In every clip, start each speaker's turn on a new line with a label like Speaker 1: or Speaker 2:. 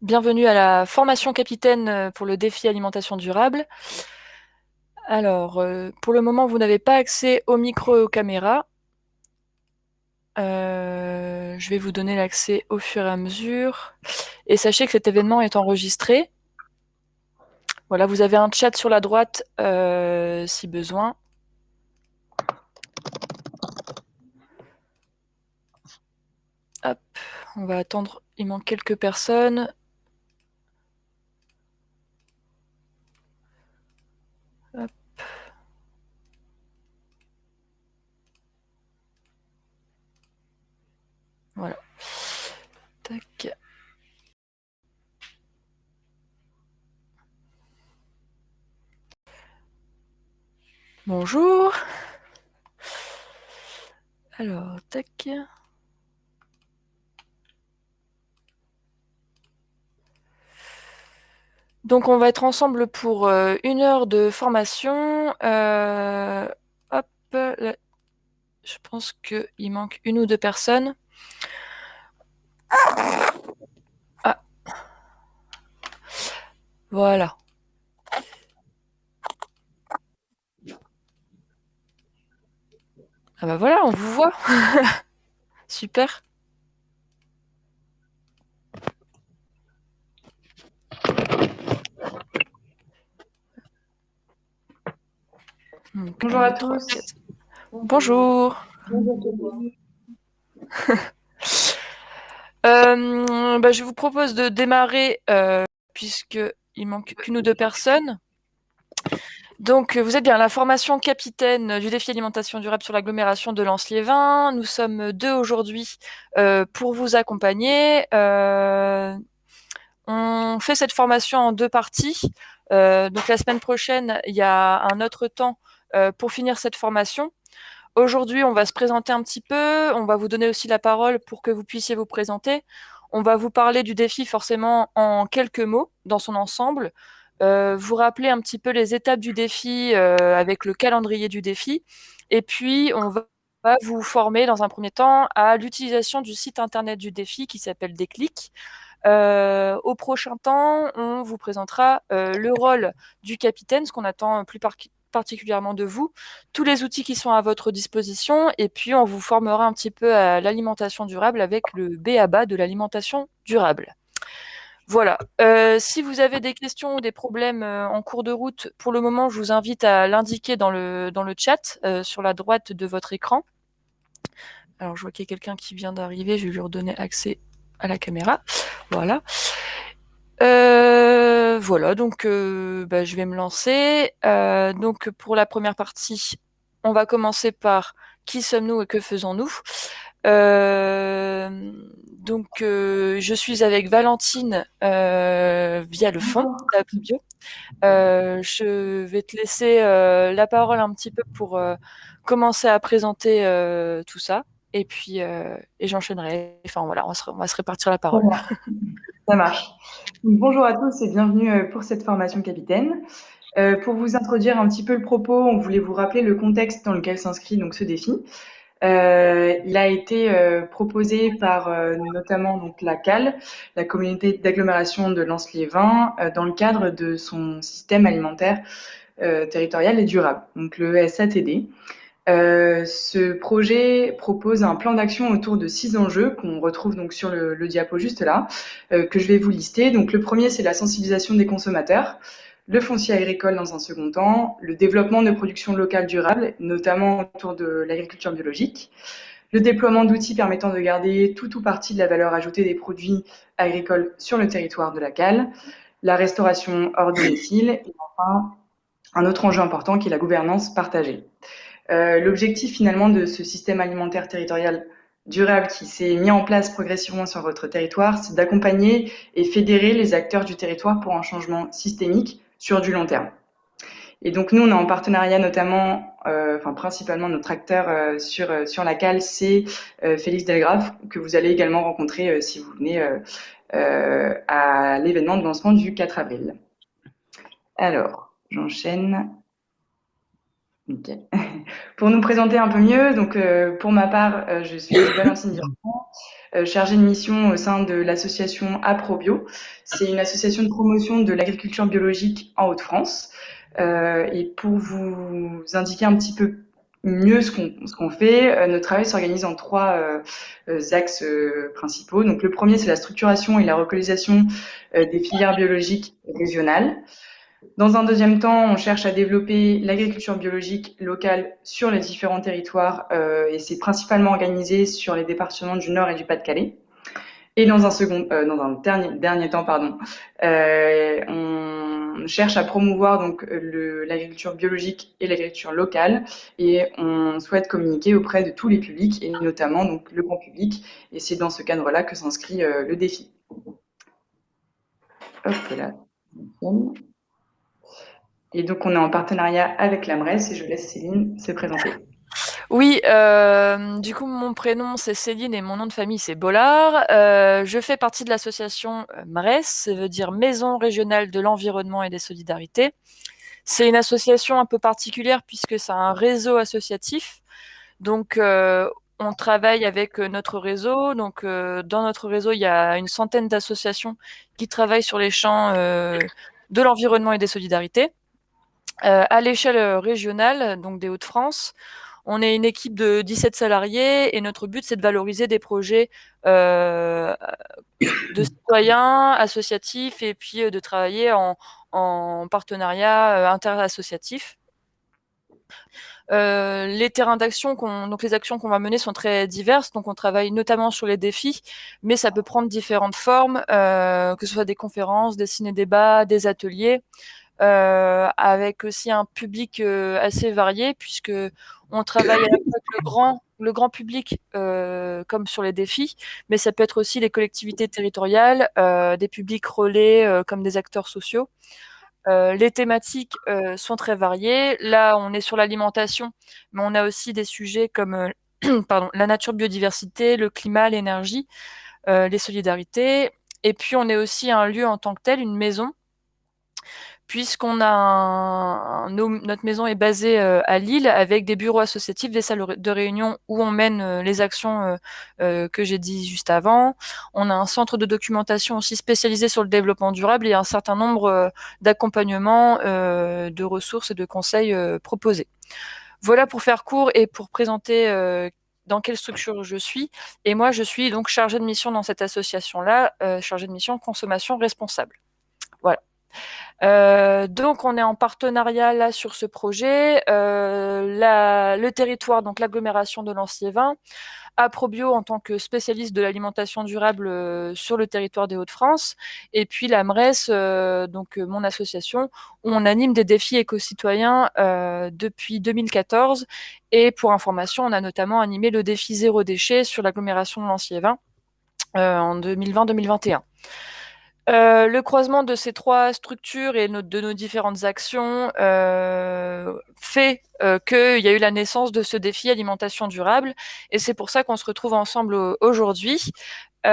Speaker 1: Bienvenue à la formation capitaine pour le défi alimentation durable. Alors, pour le moment, vous n'avez pas accès au micro et aux caméras. Je vais vous donner l'accès au fur et à mesure. Et sachez que cet événement est enregistré. Voilà, vous avez un chat sur la droite si besoin. Hop, on va attendre. Il manque quelques personnes. Hop. Voilà. Tac. Bonjour. Alors, tac. Donc on va être ensemble pour 1 heure de formation. Hop, là, je pense qu'il manque 1 ou 2 personnes. Ah, voilà. Ah bah voilà, on vous voit. Super. Donc,
Speaker 2: Bonjour
Speaker 1: 1,
Speaker 2: à
Speaker 1: 2, 3,
Speaker 2: tous.
Speaker 1: 4. Bonjour. Je vous propose de démarrer puisqu'il manque qu'1 ou 2 personnes. Donc, vous êtes bien à la formation capitaine du défi alimentation durable sur l'agglomération de Lens-Liévin. Nous sommes 2 aujourd'hui pour vous accompagner. On fait cette formation en 2 parties. Donc la semaine prochaine, il y a un autre temps pour finir cette formation. Aujourd'hui, on va se présenter un petit peu. On va vous donner aussi la parole pour que vous puissiez vous présenter. On va vous parler du défi forcément en quelques mots dans son ensemble. Vous rappeler un petit peu les étapes du défi avec le calendrier du défi. Et puis, on va vous former dans un premier temps à l'utilisation du site internet du défi qui s'appelle Déclic. Au prochain temps, on vous présentera le rôle du capitaine, ce qu'on attend particulièrement de vous, tous les outils qui sont à votre disposition, et puis on vous formera un petit peu à l'alimentation durable avec le B.A.B.A. de l'alimentation durable. Voilà. Si vous avez des questions ou des problèmes en cours de route, pour le moment, je vous invite à l'indiquer dans le chat sur la droite de votre écran. Alors, je vois qu'il y a quelqu'un qui vient d'arriver, je vais lui redonner accès à la caméra. Voilà. Voilà, donc je vais me lancer. Donc pour la première partie, on va commencer par qui sommes-nous et que faisons-nous. Euh, je suis avec Valentine via le fond d'Apribio. Je vais te laisser la parole un petit peu pour commencer à présenter tout ça. Et puis, et j'enchaînerai. Enfin voilà, on va se répartir la
Speaker 2: Très
Speaker 1: parole.
Speaker 2: bien, ça marche. Donc, bonjour à tous et bienvenue pour cette formation capitaine. Pour vous introduire un petit peu le propos, on voulait vous rappeler le contexte dans lequel s'inscrit donc ce défi. Il a été proposé par notamment donc la CAL, la communauté d'agglomération de Lens-Liévin, dans le cadre de son système alimentaire territorial et durable, donc le SATD. Ce projet propose un plan d'action autour de 6 enjeux qu'on retrouve donc sur le diapo juste là, que je vais vous lister. Donc le premier, c'est la sensibilisation des consommateurs, le foncier agricole dans un second temps, le développement de production locale durable, notamment autour de l'agriculture biologique, le déploiement d'outils permettant de garder tout ou partie de la valeur ajoutée des produits agricoles sur le territoire de la cale, la restauration hors domicile, et enfin un autre enjeu important qui est la gouvernance partagée. L'objectif finalement de ce système alimentaire territorial durable qui s'est mis en place progressivement sur votre territoire, c'est d'accompagner et fédérer les acteurs du territoire pour un changement systémique sur du long terme. Et donc nous, on est en partenariat notamment, principalement notre acteur sur la cale, c'est Félix Delgrave, que vous allez également rencontrer si vous venez à l'événement de lancement du 4 avril. Alors, j'enchaîne. Ok. Pour nous présenter un peu mieux, donc pour ma part, je suis Valentine Durand, chargée de mission au sein de l'association Aprobio. C'est une association de promotion de l'agriculture biologique en Hauts-de-France. Et pour vous indiquer un petit peu mieux ce qu'on fait, notre travail s'organise en trois axes principaux. Donc le premier, c'est la structuration et la localisation des filières biologiques régionales. Dans un deuxième temps, on cherche à développer l'agriculture biologique locale sur les différents territoires et c'est principalement organisé sur les départements du Nord et du Pas-de-Calais. Et dans un dernier temps, pardon, on cherche à promouvoir donc l'agriculture biologique et l'agriculture locale, et on souhaite communiquer auprès de tous les publics et notamment donc le grand public. Et c'est dans ce cadre-là que s'inscrit le défi. Hop là. Et donc on est en partenariat avec la MRES et je laisse Céline se présenter.
Speaker 1: Oui, du coup, mon prénom, c'est Céline et mon nom de famille, c'est Bollard. Je fais partie de l'association MRES, ça veut dire Maison régionale de l'environnement et des solidarités. C'est une association un peu particulière puisque c'est un réseau associatif. Donc, on travaille avec notre réseau. Donc, dans notre réseau, il y a une centaine d'associations qui travaillent sur les champs de l'environnement et des solidarités. À l'échelle régionale, donc des Hauts-de-France, on est une équipe de 17 salariés et notre but, c'est de valoriser des projets de citoyens, associatifs et puis de travailler en partenariat interassociatif. Les terrains d'action, donc les actions qu'on va mener sont très diverses. Donc on travaille notamment sur les défis, mais ça peut prendre différentes formes, que ce soit des conférences, des ciné-débats, des ateliers. Avec aussi un public assez varié, puisque on travaille avec le grand public, comme sur les défis, mais ça peut être aussi les collectivités territoriales, des publics relais, comme des acteurs sociaux. Les thématiques sont très variées. Là, on est sur l'alimentation, mais on a aussi des sujets comme pardon, la nature, biodiversité, le climat, l'énergie, les solidarités. Et puis, on est aussi un lieu en tant que tel, une maison, puisqu'on a notre maison est basée à Lille avec des bureaux associatifs, des salles de réunion où on mène les actions que j'ai dit juste avant. On a un centre de documentation aussi spécialisé sur le développement durable et un certain nombre d'accompagnements, de ressources et de conseils proposés. Voilà pour faire court et pour présenter dans quelle structure je suis. Et moi, je suis donc chargée de mission dans cette association-là, chargée de mission consommation responsable. Voilà. Donc on est en partenariat là sur ce projet. Le territoire, donc l'agglomération de Lanciévin, Aprobio en tant que spécialiste de l'alimentation durable sur le territoire des Hauts-de-France, et puis la MRES, donc mon association, où on anime des défis éco-citoyens depuis 2014. Et pour information, on a notamment animé le défi zéro déchet sur l'agglomération de Lanciévin en 2020-2021. Le croisement de ces trois structures et de nos différentes actions fait qu'il y a eu la naissance de ce défi alimentation durable, et c'est pour ça qu'on se retrouve ensemble aujourd'hui. C'est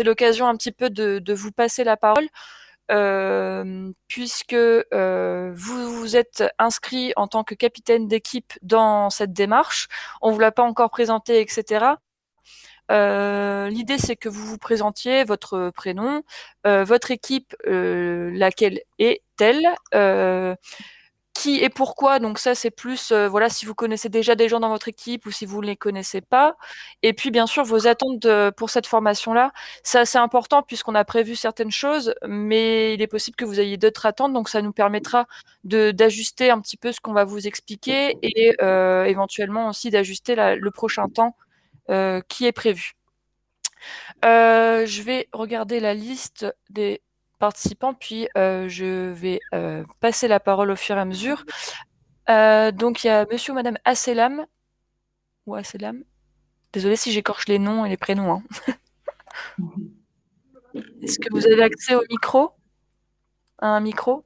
Speaker 1: l'occasion un petit peu de vous passer la parole, puisque vous vous êtes inscrit en tant que capitaine d'équipe dans cette démarche. On vous l'a pas encore présenté, etc. L'idée, c'est que vous vous présentiez votre prénom, votre équipe, laquelle est-elle, qui et pourquoi. Donc ça, c'est plus, voilà, si vous connaissez déjà des gens dans votre équipe ou si vous ne les connaissez pas. Et puis, bien sûr, vos attentes pour cette formation-là. C'est assez important puisqu'on a prévu certaines choses, mais il est possible que vous ayez d'autres attentes. Donc ça nous permettra d'ajuster un petit peu ce qu'on va vous expliquer et éventuellement aussi d'ajuster le prochain temps qui est prévu. Je vais regarder la liste des participants, puis je vais passer la parole au fur et à mesure. Donc il y a monsieur ou madame Asselam, ou Asselam. Désolée si j'écorche les noms et les prénoms, hein. Est-ce que vous avez accès au micro? À un micro?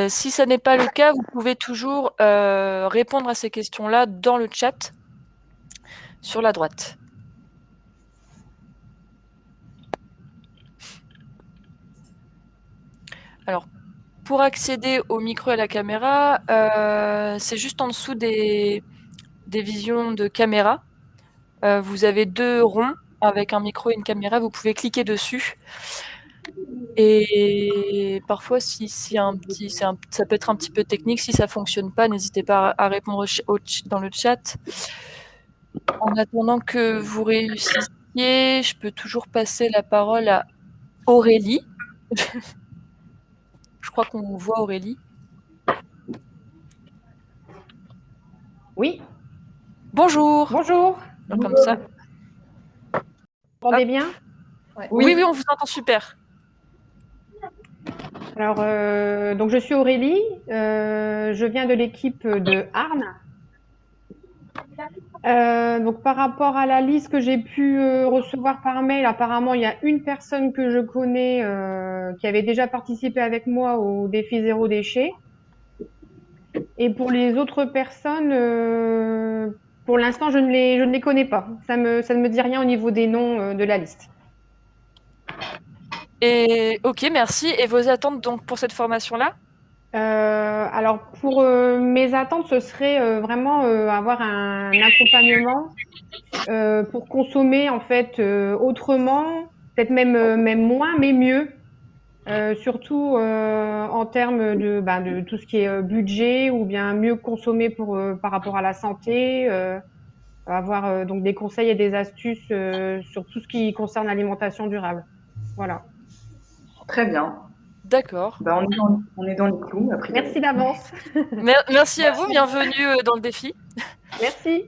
Speaker 1: Si ça n'est pas le cas, vous pouvez toujours répondre à ces questions-là dans le chat sur la droite. Alors, Pour accéder au micro et à la caméra, c'est juste en dessous des visions de caméra. Vous avez 2 ronds avec un micro et une caméra, vous pouvez cliquer dessus. Et parfois, si ça peut être un petit peu technique, si ça fonctionne pas, n'hésitez pas à répondre dans le chat. En attendant que vous réussissiez, je peux toujours passer la parole à Aurélie. Je crois qu'on voit Aurélie.
Speaker 3: Oui.
Speaker 1: Bonjour.
Speaker 3: Bonjour.
Speaker 1: Donc, comme ça.
Speaker 3: Vous m'entendez bien?
Speaker 1: Oui, on vous entend super.
Speaker 3: Alors, donc je suis Aurélie, je viens de l'équipe de Arne. Donc par rapport à la liste que j'ai pu recevoir par mail, apparemment il y a une personne que je connais qui avait déjà participé avec moi au défi zéro déchet. Et pour les autres personnes, pour l'instant je ne les connais pas. Ça ne me dit rien au niveau des noms de la liste.
Speaker 1: Et ok, merci. Et vos attentes donc pour cette formation-là?
Speaker 3: Alors pour mes attentes, ce serait vraiment avoir un accompagnement pour consommer en fait autrement, peut-être même moins, mais mieux. Surtout en termes de tout ce qui est budget ou bien mieux consommer par rapport à la santé, avoir donc des conseils et des astuces sur tout ce qui concerne l'alimentation durable. Voilà.
Speaker 2: Très bien.
Speaker 1: D'accord.
Speaker 2: Bah, on est dans les clous. Après.
Speaker 3: Merci d'avance.
Speaker 1: Merci à vous, bienvenue dans le défi.
Speaker 3: Merci.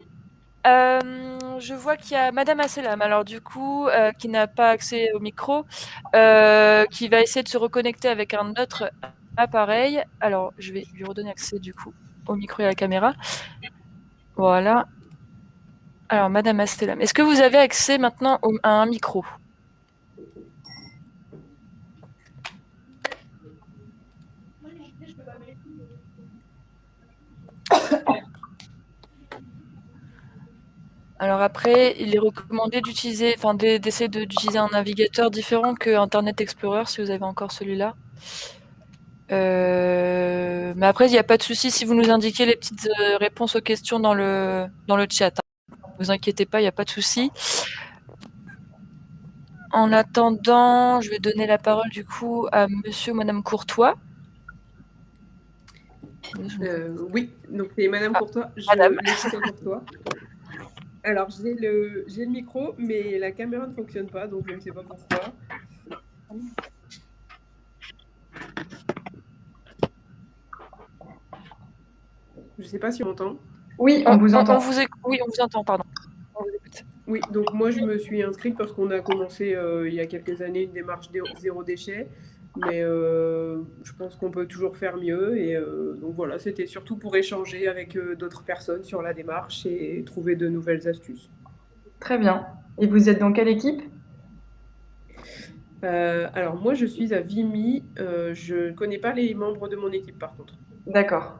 Speaker 1: Je vois qu'il y a Madame Asselam, alors du coup, qui n'a pas accès au micro, qui va essayer de se reconnecter avec un autre appareil. Alors, je vais lui redonner accès du coup au micro et à la caméra. Voilà. Alors, Madame Asselam, est-ce que vous avez accès maintenant à un micro? Alors après, il est recommandé d'utiliser, d'essayer d'utiliser un navigateur différent que Internet Explorer si vous avez encore celui-là. Mais après, il n'y a pas de souci si vous nous indiquez les petites réponses aux questions dans le chat. Hein. Ne vous inquiétez pas, il n'y a pas de souci. En attendant, je vais donner la parole du coup à Monsieur ou Madame Courtois.
Speaker 4: Oui, donc c'est Madame Courtois.
Speaker 1: Madame.
Speaker 4: Laetitia Courtois. Alors, j'ai le micro, mais la caméra ne fonctionne pas, donc je ne sais pas pourquoi. Je ne sais pas si on m'entend.
Speaker 2: Oui, on vous entend.
Speaker 1: Oui, on vous entend, pardon.
Speaker 4: Oui, donc moi je me suis inscrite parce qu'on a commencé il y a quelques années une démarche zéro déchet, mais je pense qu'on peut toujours faire mieux. Et donc voilà, c'était surtout pour échanger avec d'autres personnes sur la démarche et trouver de nouvelles astuces.
Speaker 2: Très bien. Et vous êtes dans quelle équipe?
Speaker 4: Alors moi je suis à Vimy, je ne connais pas les membres de mon équipe par contre.
Speaker 2: D'accord.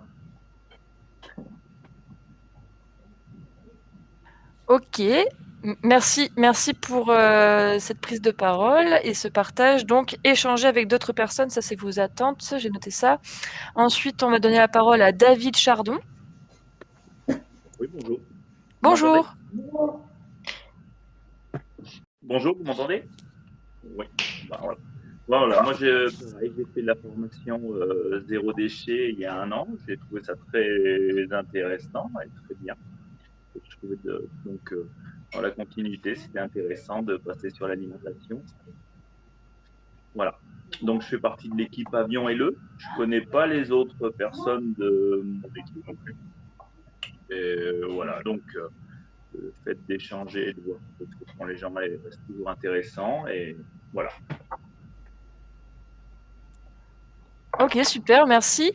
Speaker 1: Ok, merci pour cette prise de parole et ce partage. Donc, échanger avec d'autres personnes, ça c'est vos attentes, j'ai noté ça. Ensuite, on va donner la parole à David Chardon.
Speaker 5: Oui, bonjour.
Speaker 1: Bonjour.
Speaker 5: Bonjour, vous m'entendez? Oui. Bah, voilà, moi j'ai fait de la formation zéro déchet il y a 1 an. J'ai trouvé ça très intéressant et très bien. Et je trouvais donc dans la continuité, c'était intéressant de passer sur l'alimentation. Voilà. Donc je fais partie de l'équipe Avion et Le. Je connais pas les autres personnes de mon équipe non plus. Et voilà, donc le fait d'échanger et de voir ce que font les gens reste toujours intéressant. Et voilà.
Speaker 1: Ok, super, merci.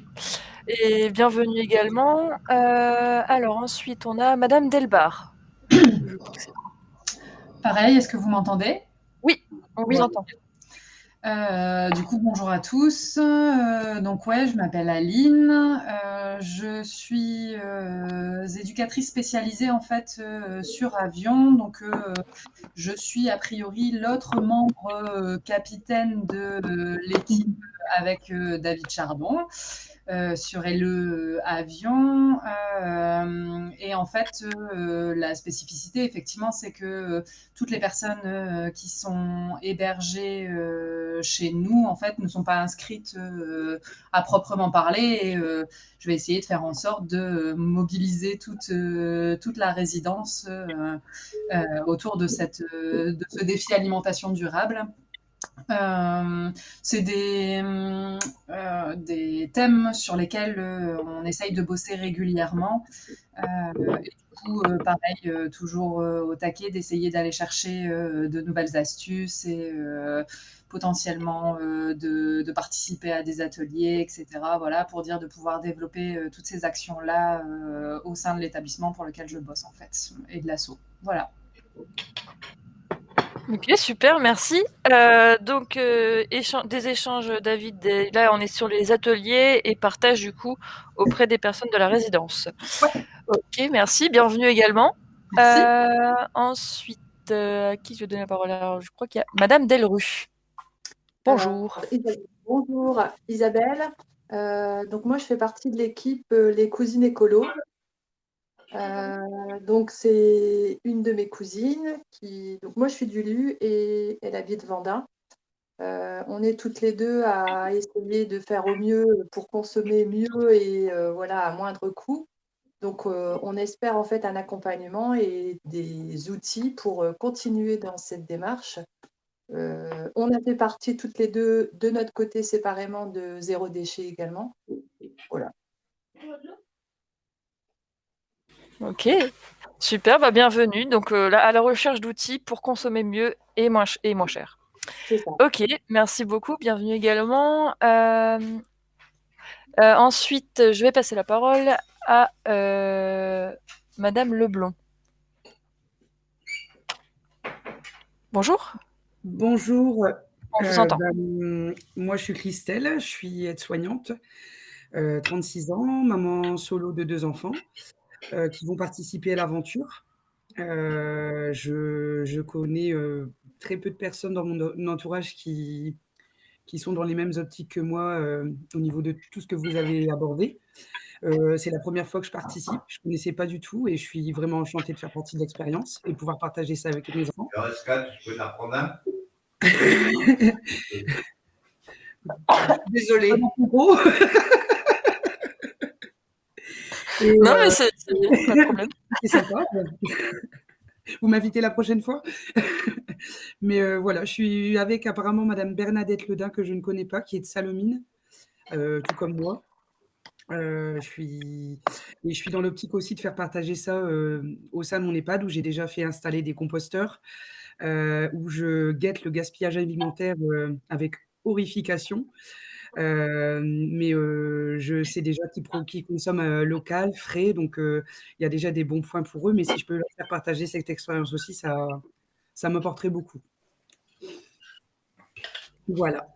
Speaker 1: Et bienvenue également. Alors ensuite, on a Madame Delbar.
Speaker 6: Pareil, est-ce que vous m'entendez?
Speaker 1: Oui, on vous entend.
Speaker 6: Du coup, bonjour à tous. Donc ouais, je m'appelle Aline. Je suis éducatrice spécialisée en fait sur avion. Donc je suis a priori l'autre membre capitaine de l'équipe avec David Chardon sur LE Avion. Et en fait, la spécificité, effectivement, c'est que toutes les personnes qui sont hébergées chez nous, en fait, ne sont pas inscrites à proprement parler. Et je vais essayer de faire en sorte de mobiliser toute la résidence autour de ce défi alimentation durable. C'est des thèmes sur lesquels on essaye de bosser régulièrement. Et du coup, pareil, toujours au taquet d'essayer d'aller chercher de nouvelles astuces et potentiellement de participer à des ateliers, etc. Voilà, pour dire de pouvoir développer toutes ces actions-là au sein de l'établissement pour lequel je bosse, en fait, et de l'asso. Voilà.
Speaker 1: Ok, super, merci. Donc, des échanges, David. Là, on est sur les ateliers et partage du coup auprès des personnes de la résidence.
Speaker 6: Ouais.
Speaker 1: Ok, merci. Bienvenue également.
Speaker 6: Merci.
Speaker 1: Ensuite, à qui je vais donner la parole? Alors, je crois qu'il y a Madame Delru. Bonjour.
Speaker 7: Bonjour Isabelle. Donc moi je fais partie de l'équipe Les Cousines Écolo. Donc c'est une de mes cousines donc moi je suis du Lu et elle habite Vendin. On est toutes les deux à essayer de faire au mieux pour consommer mieux et voilà à moindre coût. Donc on espère en fait un accompagnement et des outils pour continuer dans cette démarche. On a fait partie toutes les deux de notre côté séparément de Zéro Déchet également. Voilà.
Speaker 1: Ok, super, bienvenue. Donc là, à la recherche d'outils pour consommer mieux et moins cher.
Speaker 7: C'est ça.
Speaker 1: Ok, merci beaucoup, bienvenue également. Ensuite, je vais passer la parole à Madame Leblond. Bonjour.
Speaker 8: Bonjour.
Speaker 1: On vous entend.
Speaker 8: Moi, je suis Christelle, je suis aide-soignante, 36 ans, maman solo de 2 enfants qui vont participer à l'aventure. Je connais très peu de personnes dans mon entourage qui sont dans les mêmes optiques que moi au niveau de tout ce que vous avez abordé. C'est la première fois que je participe, je ne connaissais pas du tout et je suis vraiment enchantée de faire partie de l'expérience et pouvoir partager ça avec mes enfants.
Speaker 9: Alors, Escal, tu peux en prendre un?
Speaker 8: Désolée.
Speaker 1: Non, mais c'est pas de problème.
Speaker 8: C'est sympa. Vous m'invitez la prochaine fois. Mais voilà, je suis avec apparemment Madame Bernadette Ledin, que je ne connais pas, qui est de Salomine, tout comme moi. Je suis dans l'optique aussi de faire partager ça au sein de mon EHPAD, où j'ai déjà fait installer des composteurs, où je guette le gaspillage alimentaire avec horrification. Mais je sais déjà qu'ils consomment local, frais, donc il y a déjà des bons points pour eux. Mais si je peux leur faire partager cette expérience aussi, ça m'apporterait beaucoup. Voilà.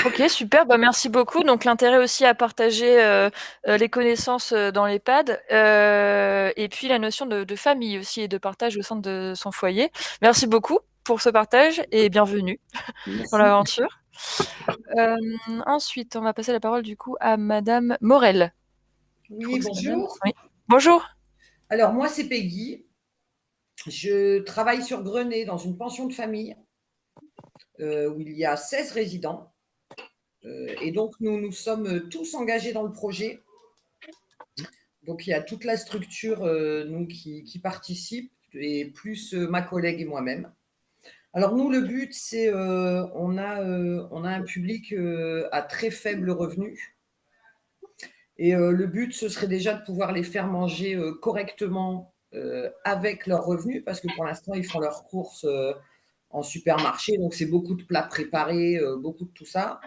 Speaker 1: Ok, super, merci beaucoup. Donc l'intérêt aussi à partager les connaissances dans l'EHPAD et puis la notion de famille aussi et de partage au sein de son foyer. Merci beaucoup pour ce partage et bienvenue dans l'aventure. Ensuite, on va passer la parole du coup à Madame Morel.
Speaker 10: Oui, bonjour.
Speaker 1: Oui. Bonjour.
Speaker 10: Alors moi c'est Peggy. Je travaille sur Grenay dans une pension de famille où il y a 16 résidents. Et donc, nous sommes tous engagés dans le projet. Donc, il y a toute la structure qui participe, et plus ma collègue et moi-même. Alors, nous, le but, c'est on a un public à très faible revenu. Et le but, ce serait déjà de pouvoir les faire manger correctement avec leurs revenus, parce que pour l'instant, ils font leurs courses en supermarché. Donc, c'est beaucoup de plats préparés, beaucoup de tout ça.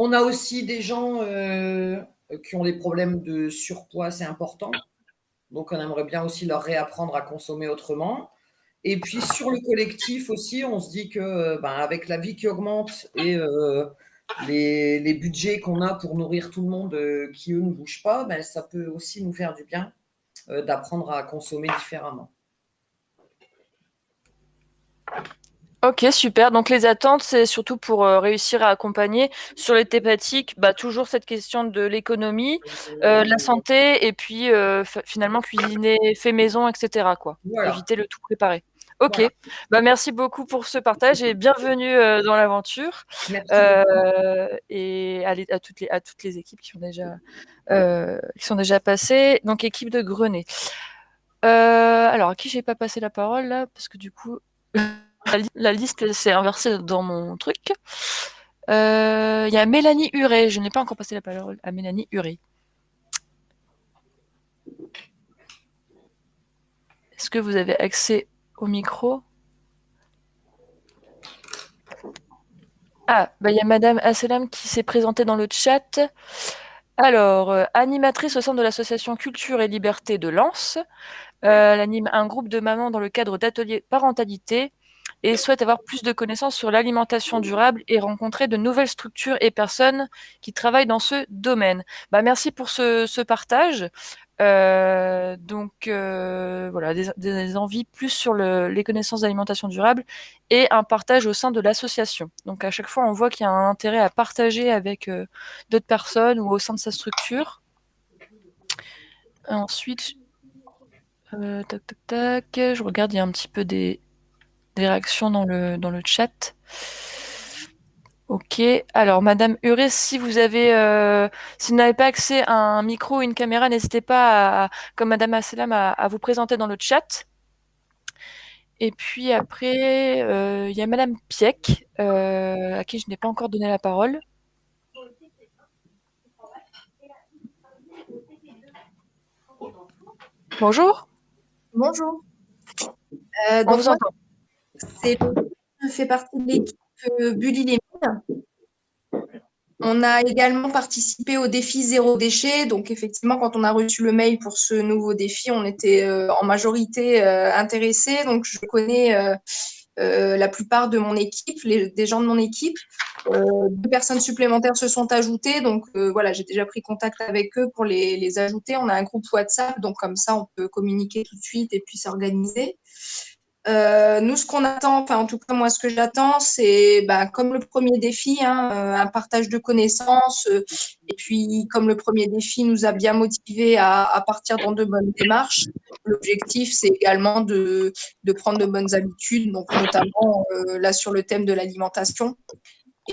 Speaker 10: On a aussi des gens qui ont des problèmes de surpoids, c'est important. Donc, on aimerait bien aussi leur réapprendre à consommer autrement. Et puis sur le collectif aussi, on se dit que avec la vie qui augmente et les budgets qu'on a pour nourrir tout le monde qui, eux, ne bougent pas, ça peut aussi nous faire du bien d'apprendre à consommer différemment.
Speaker 1: Ok, super. Donc les attentes, c'est surtout pour réussir à accompagner sur les thématiques, toujours cette question de l'économie, de la santé, et puis finalement cuisiner fait maison, etc. quoi.
Speaker 10: Voilà.
Speaker 1: Éviter le tout préparé. Ok.
Speaker 10: Voilà.
Speaker 1: Merci beaucoup pour ce partage et bienvenue dans l'aventure.
Speaker 10: Merci.
Speaker 1: Et à toutes les équipes qui sont déjà passées. Donc équipe de Grenay. Alors à qui j'ai pas passé la parole là, parce que du coup. La liste s'est inversée dans mon truc. Il y a Mélanie Huret. Je n'ai pas encore passé la parole à Mélanie Huret. Est-ce que vous avez accès au micro? Ah, il y a Madame Asselam qui s'est présentée dans le chat. Alors, animatrice au sein de l'association Culture et Liberté de Lens. Elle anime un groupe de mamans dans le cadre d'ateliers parentalité et souhaite avoir plus de connaissances sur l'alimentation durable et rencontrer de nouvelles structures et personnes qui travaillent dans ce domaine. Merci pour ce partage. Voilà, des envies plus sur les connaissances d'alimentation durable et un partage au sein de l'association. Donc à chaque fois, on voit qu'il y a un intérêt à partager avec d'autres personnes ou au sein de sa structure. Ensuite, je regarde, il y a un petit peu des réactions dans le chat. Ok. Alors, Madame Huret, si vous n'avez pas accès à un micro ou une caméra, n'hésitez pas, comme Madame Asselam, à vous présenter dans le chat. Et puis après, il y a Madame Pieck, à qui je n'ai pas encore donné la parole. Bonjour.
Speaker 9: Bonjour.
Speaker 1: On vous entend.
Speaker 9: Je fais partie de l'équipe Bully les Mines. On a également participé au défi zéro déchet. Donc, effectivement, quand on a reçu le mail pour ce nouveau défi, on était en majorité intéressés. Donc, je connais la plupart de mon équipe, des gens de mon équipe. 2 personnes supplémentaires se sont ajoutées. Donc, voilà, j'ai déjà pris contact avec eux pour les ajouter. On a un groupe WhatsApp. Donc, comme ça, on peut communiquer tout de suite et puis s'organiser. Nous, ce qu'on attend, en tout cas, moi, ce que j'attends, c'est comme le premier défi, un partage de connaissances. Et puis, comme le premier défi nous a bien motivés à partir dans de bonnes démarches, l'objectif, c'est également de prendre de bonnes habitudes, donc notamment là sur le thème de l'alimentation.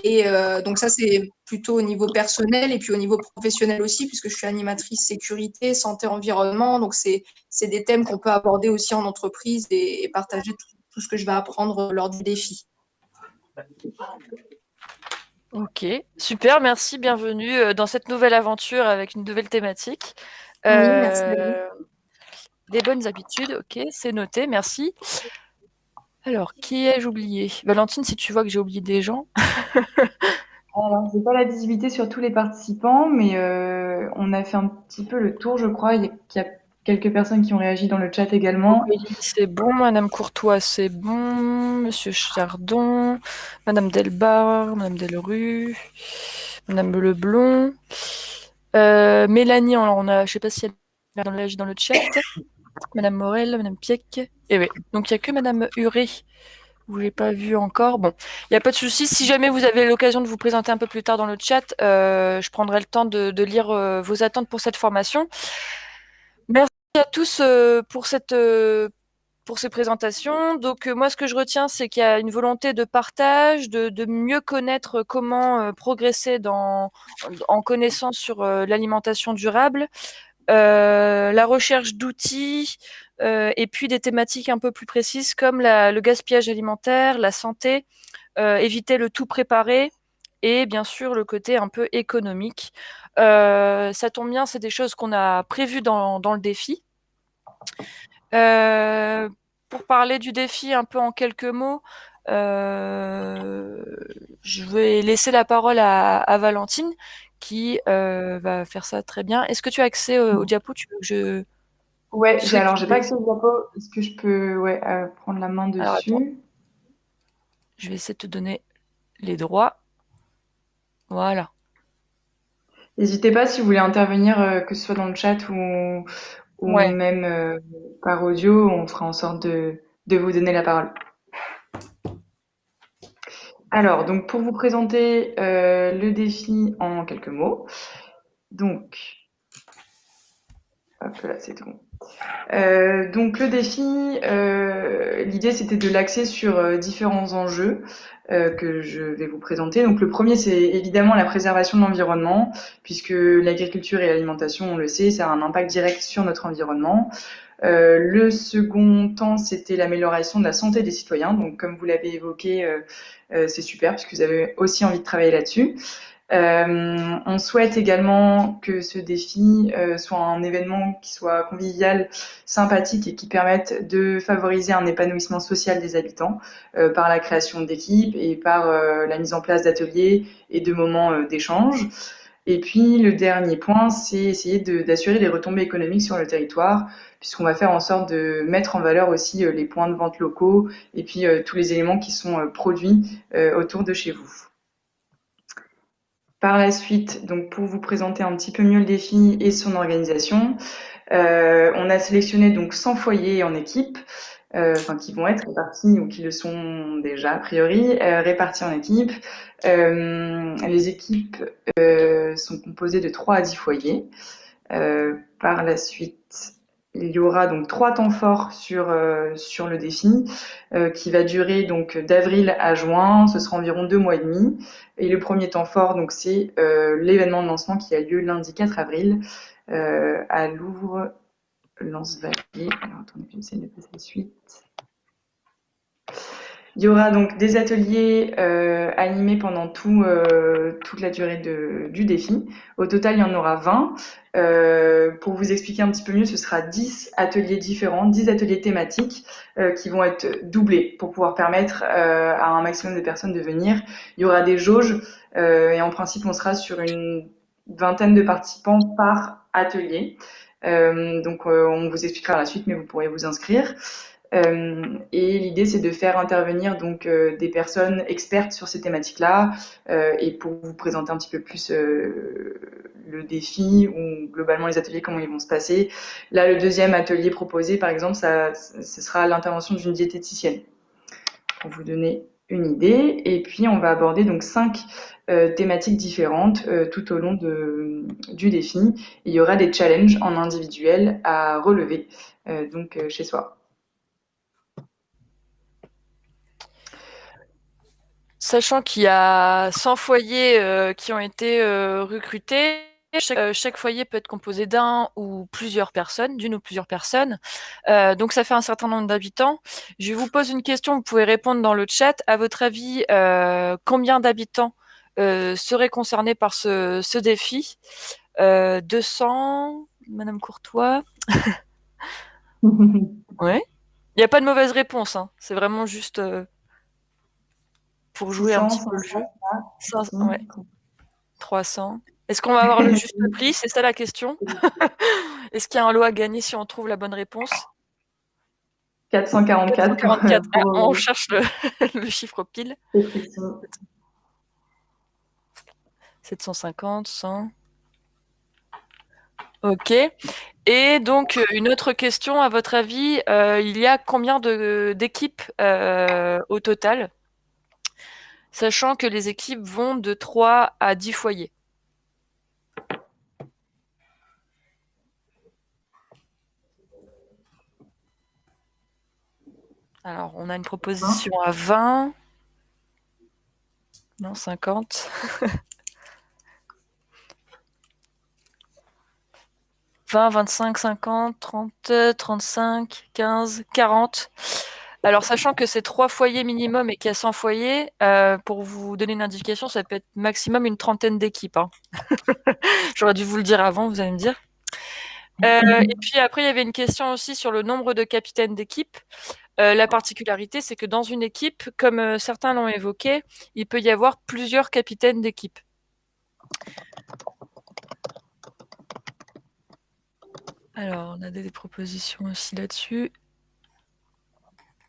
Speaker 9: Et donc ça, c'est plutôt au niveau personnel et puis au niveau professionnel aussi, puisque je suis animatrice sécurité, santé, environnement. Donc, c'est des thèmes qu'on peut aborder aussi en entreprise et partager tout ce que je vais apprendre lors du défi.
Speaker 1: Ok, super, merci, bienvenue dans cette nouvelle aventure avec une nouvelle thématique.
Speaker 9: Oui, merci.
Speaker 1: Des bonnes habitudes, ok, c'est noté, merci. Alors, qui ai-je oublié? Valentine, si tu vois que j'ai oublié des gens.
Speaker 2: Alors, je n'ai pas la visibilité sur tous les participants, mais on a fait un petit peu le tour, je crois. Il y a quelques personnes qui ont réagi dans le chat également.
Speaker 1: C'est bon, Madame Courtois, c'est bon, Monsieur Chardon, Madame Delbar, Madame Delrue, Madame Leblon, Mélanie, je ne sais pas si elle réagi dans le chat, Madame Morel, Madame Pieck, et oui, donc il n'y a que Madame Huret. Vous l'avez pas vu encore. Bon, il n'y a pas de souci. Si jamais vous avez l'occasion de vous présenter un peu plus tard dans le chat, je prendrai le temps de lire vos attentes pour cette formation. Merci à tous pour ces présentations. Donc moi, ce que je retiens, c'est qu'il y a une volonté de partage, de mieux connaître comment progresser en connaissance sur l'alimentation durable, la recherche d'outils, et puis des thématiques un peu plus précises comme le gaspillage alimentaire, la santé, éviter le tout préparé et bien sûr le côté un peu économique. Ça tombe bien, c'est des choses qu'on a prévues dans le défi. Pour parler du défi un peu en quelques mots, je vais laisser la parole à Valentine qui va faire ça très bien. Est-ce que tu as accès au diapo? Tu veux que
Speaker 2: Ouais,
Speaker 1: Tu souhaites
Speaker 2: j'ai pas accès au diapo. Est-ce que je peux prendre la main
Speaker 1: Alors, attends.
Speaker 2: dessus?
Speaker 1: Je vais essayer de te donner les droits. Voilà.
Speaker 2: N'hésitez pas si vous voulez intervenir, que ce soit dans le chat ou
Speaker 1: Ouais.
Speaker 2: même par audio, on fera en sorte de vous donner la parole. Alors, donc pour vous présenter le défi en quelques mots. Donc, hop là, c'est tout bon. Donc le défi, l'idée c'était de l'axer sur différents enjeux que je vais vous présenter. Donc le premier, c'est évidemment la préservation de l'environnement, puisque l'agriculture et l'alimentation, on le sait, ça a un impact direct sur notre environnement. Le second temps, c'était l'amélioration de la santé des citoyens. Donc comme vous l'avez évoqué, c'est super, puisque vous avez aussi envie de travailler là-dessus. On souhaite également que ce défi soit un événement qui soit convivial, sympathique et qui permette de favoriser un épanouissement social des habitants par la création d'équipes et par la mise en place d'ateliers et de moments d'échange. Et puis le dernier point, c'est essayer d'assurer des retombées économiques sur le territoire, puisqu'on va faire en sorte de mettre en valeur aussi les points de vente locaux et puis tous les éléments qui sont produits autour de chez vous. Par la suite, donc pour vous présenter un petit peu mieux le défi et son organisation, on a sélectionné donc 100 foyers en équipe, qui vont être répartis ou qui le sont déjà a priori, répartis en équipes. Les équipes sont composées de 3 à 10 foyers. Par la suite, il y aura donc 3 temps forts sur le défi qui va durer donc d'avril à juin. Ce sera environ 2 mois et demi. Et le premier temps fort, donc c'est l'événement de lancement qui a lieu lundi 4 avril à Louvre Lance-Valier. Alors attendez, j'essaie de passer la suite. Il y aura donc des ateliers animés pendant toute la durée du défi. Au total, il y en aura 20. Pour vous expliquer un petit peu mieux, ce sera 10 ateliers différents, 10 ateliers thématiques qui vont être doublés pour pouvoir permettre à un maximum de personnes de venir. Il y aura des jauges et en principe, on sera sur une vingtaine de participants par atelier. Donc, on vous expliquera à la suite, mais vous pourrez vous inscrire. Et l'idée, c'est de faire intervenir donc des personnes expertes sur ces thématiques-là et pour vous présenter un petit peu plus le défi ou globalement les ateliers, comment ils vont se passer. Là, le deuxième atelier proposé, par exemple, ce sera l'intervention d'une diététicienne pour vous donner une idée. Et puis, on va aborder donc 5 thématiques différentes tout au long du défi. Il y aura des challenges en individuel à relever donc chez soi.
Speaker 1: Sachant qu'il y a 100 foyers qui ont été recrutés, chaque foyer peut être composé d'un ou plusieurs personnes, d'une ou plusieurs personnes. Donc ça fait un certain nombre d'habitants. Je vous pose une question, vous pouvez répondre dans le chat. À votre avis, combien d'habitants seraient concernés par ce défi 200, Madame Courtois. Ouais. Il n'y a pas de mauvaise réponse, hein. C'est vraiment juste pour jouer un petit peu le jeu. 500, ouais. 300. Est-ce qu'on va avoir le juste prix? C'est ça la question. Est-ce qu'il y a un lot à gagner si on trouve la bonne réponse?
Speaker 2: 444.
Speaker 1: 444. Ah, on cherche le chiffre pile. 750, 100. Ok. Et donc, une autre question, à votre avis, il y a combien d'équipes au total? Sachant que les équipes vont de 3 à 10 foyers. Alors, on a une proposition à 20. Non, 50. 20, 25, 50, 30, 35, 15, 40. Alors, sachant que c'est 3 foyers minimum et qu'il y a 100 foyers, pour vous donner une indication, ça peut être maximum une trentaine d'équipes. Hein. J'aurais dû vous le dire avant, vous allez me dire. Et puis après, il y avait une question aussi sur le nombre de capitaines d'équipe. La particularité, c'est que dans une équipe, comme certains l'ont évoqué, il peut y avoir plusieurs capitaines d'équipe. Alors, on a des propositions aussi là-dessus.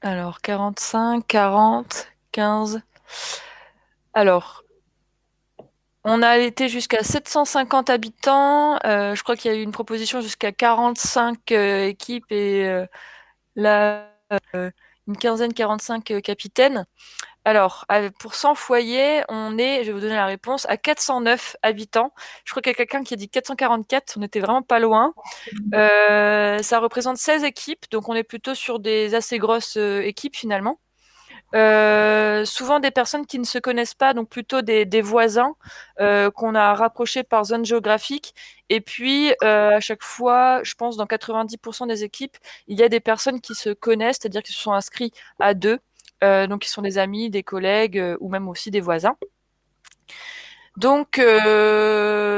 Speaker 1: Alors, 45, 40, 15. Alors, on a été jusqu'à 750 habitants. Je crois qu'il y a eu une proposition jusqu'à 45 équipes et là, une quinzaine, 45 capitaines. Alors, pour 100 foyers, on est, je vais vous donner la réponse, à 409 habitants. Je crois qu'il y a quelqu'un qui a dit 444, on était vraiment pas loin. Ça représente 16 équipes, donc on est plutôt sur des assez grosses équipes finalement. Souvent des personnes qui ne se connaissent pas, donc plutôt des voisins qu'on a rapprochés par zone géographique. Et puis à chaque fois, je pense dans 90% des équipes, il y a des personnes qui se connaissent, c'est-à-dire qui se sont inscrits à deux, donc qui sont des amis, des collègues ou même aussi des voisins. Donc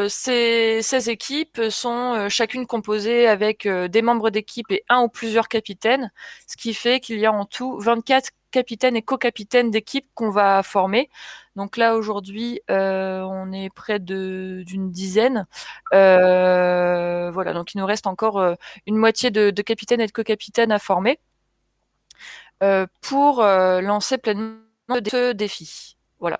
Speaker 1: ces équipes sont chacune composées avec des membres d'équipe et un ou plusieurs capitaines, ce qui fait qu'il y a en tout 24 capitaines et co-capitaines d'équipe qu'on va former. Donc là aujourd'hui on est près d'une dizaine. Voilà, donc il nous reste encore une moitié de capitaines et de co-capitaines à former pour lancer pleinement ce défi. Voilà.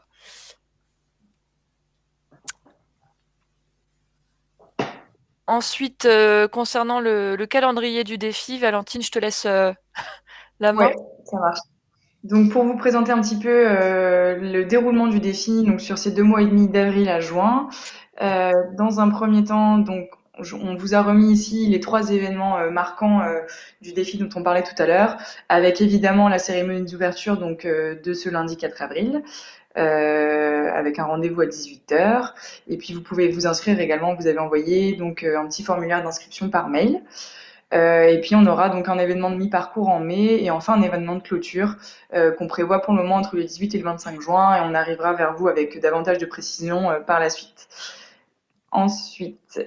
Speaker 1: Ensuite, concernant le calendrier du défi, Valentine, je te laisse la main.
Speaker 2: Ouais, ça marche. Donc, pour vous présenter un petit peu le déroulement du défi, donc sur ces 2 mois et demi d'avril à juin, dans un premier temps, donc on vous a remis ici les 3 événements marquants du défi dont on parlait tout à l'heure, avec évidemment la cérémonie d'ouverture donc de ce lundi 4 avril. Avec un rendez-vous à 18h. Et puis vous pouvez vous inscrire également, vous avez envoyé donc un petit formulaire d'inscription par mail. Et puis on aura donc un événement de mi-parcours en mai et enfin un événement de clôture qu'on prévoit pour le moment entre le 18 et le 25 juin et on arrivera vers vous avec davantage de précision par la suite. Ensuite,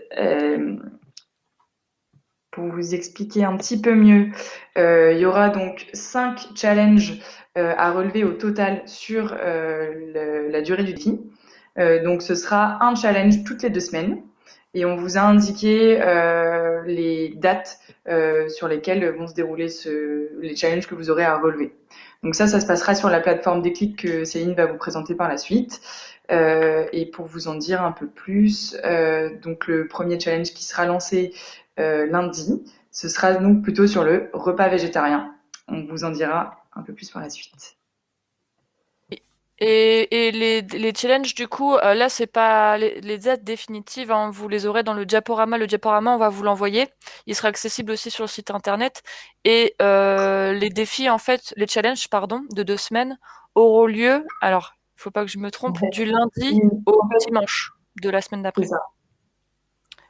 Speaker 2: pour vous expliquer un petit peu mieux, il y aura donc 5 challenges à relever au total sur la durée du défi. Donc ce sera un challenge toutes les 2 semaines et on vous a indiqué les dates sur lesquelles vont se dérouler les challenges que vous aurez à relever. Donc ça se passera sur la plateforme Déclic que Céline va vous présenter par la suite. Et pour vous en dire un peu plus, donc le premier challenge qui sera lancé lundi, ce sera donc plutôt sur le repas végétarien. On vous en dira un peu plus par la suite.
Speaker 1: Et les challenges, du coup, là, c'est pas les dates définitives, hein, vous les aurez dans le Diaporama. Le Diaporama, on va vous l'envoyer. Il sera accessible aussi sur le site internet. Et les défis, en fait, les challenges, pardon, de 2 semaines auront lieu, alors, il ne faut pas que je me trompe, du lundi au dimanche de la semaine d'après.
Speaker 2: C'est ça.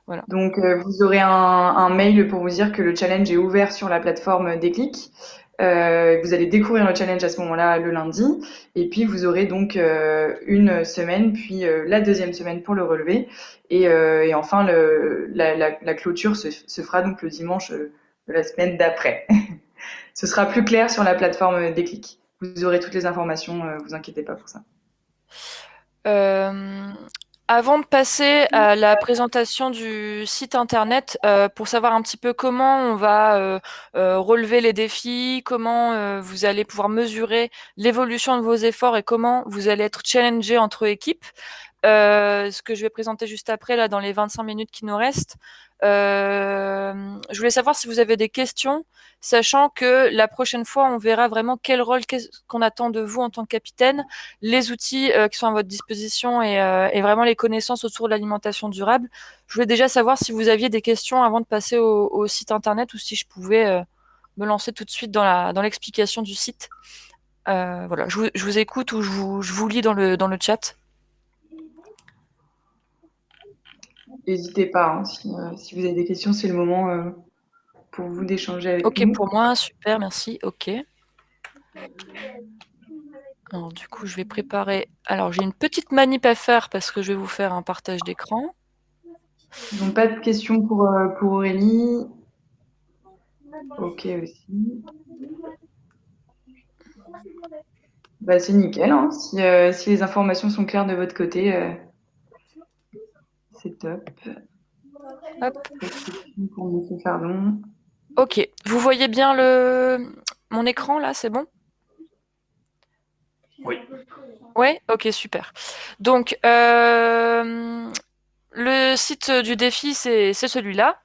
Speaker 1: Voilà.
Speaker 2: Donc, vous aurez un mail pour vous dire que le challenge est ouvert sur la plateforme Déclic. Vous allez découvrir le challenge à ce moment-là le lundi. Et puis, vous aurez donc une semaine, puis la deuxième semaine pour le relever. Et enfin, la clôture se fera donc le dimanche de la semaine d'après. Ce sera plus clair sur la plateforme Déclic. Vous aurez toutes les informations, vous inquiétez pas pour ça.
Speaker 1: Avant de passer à la présentation du site internet, pour savoir un petit peu comment on va relever les défis, comment vous allez pouvoir mesurer l'évolution de vos efforts et comment vous allez être challengé entre équipes, ce que je vais présenter juste après, là, dans les 25 minutes qui nous restent. Je voulais savoir si vous avez des questions, sachant que la prochaine fois, on verra vraiment quel rôle qu'on attend de vous en tant que capitaine, les outils qui sont à votre disposition et vraiment les connaissances autour de l'alimentation durable. Je voulais déjà savoir si vous aviez des questions avant de passer au site internet ou si je pouvais me lancer tout de suite dans l'explication du site. Voilà, je vous écoute ou je vous lis dans le chat.
Speaker 2: N'hésitez pas, hein, si vous avez des questions, c'est le moment pour vous d'échanger avec nous.
Speaker 1: Ok, pour moi, super, merci. Ok. Alors, du coup, je vais préparer. Alors, j'ai une petite manip à faire parce que je vais vous faire un partage d'écran.
Speaker 2: Donc, pas de questions pour Aurélie. Ok aussi. Bah, c'est nickel, hein. Si les informations sont claires de votre côté, c'est top.
Speaker 1: Hop.
Speaker 2: Pour Monsieur Fardon.
Speaker 1: Ok, vous voyez bien mon écran là, c'est bon?
Speaker 5: Oui.
Speaker 1: Ouais, ok, super. Donc, le site du défi, c'est celui-là.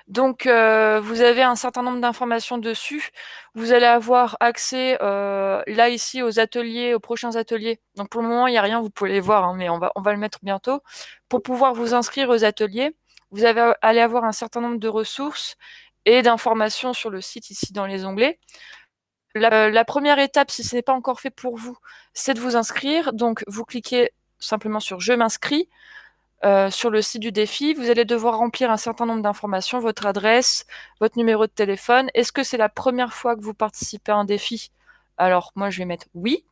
Speaker 1: Donc, vous avez un certain nombre d'informations dessus. Vous allez avoir accès, là, ici, aux ateliers, aux prochains ateliers. Donc, pour le moment, il n'y a rien, vous pouvez les voir, hein, mais on va le mettre bientôt. Pour pouvoir vous inscrire aux ateliers, vous allez avoir un certain nombre de ressources et d'informations sur le site, ici, dans les onglets. La première étape, si ce n'est pas encore fait pour vous, c'est de vous inscrire. Donc, vous cliquez simplement sur « Je m'inscris ». Sur le site du défi, vous allez devoir remplir un certain nombre d'informations, votre adresse, votre numéro de téléphone. Est-ce que c'est la première fois que vous participez à un défi? Alors, moi, je vais mettre « Oui ».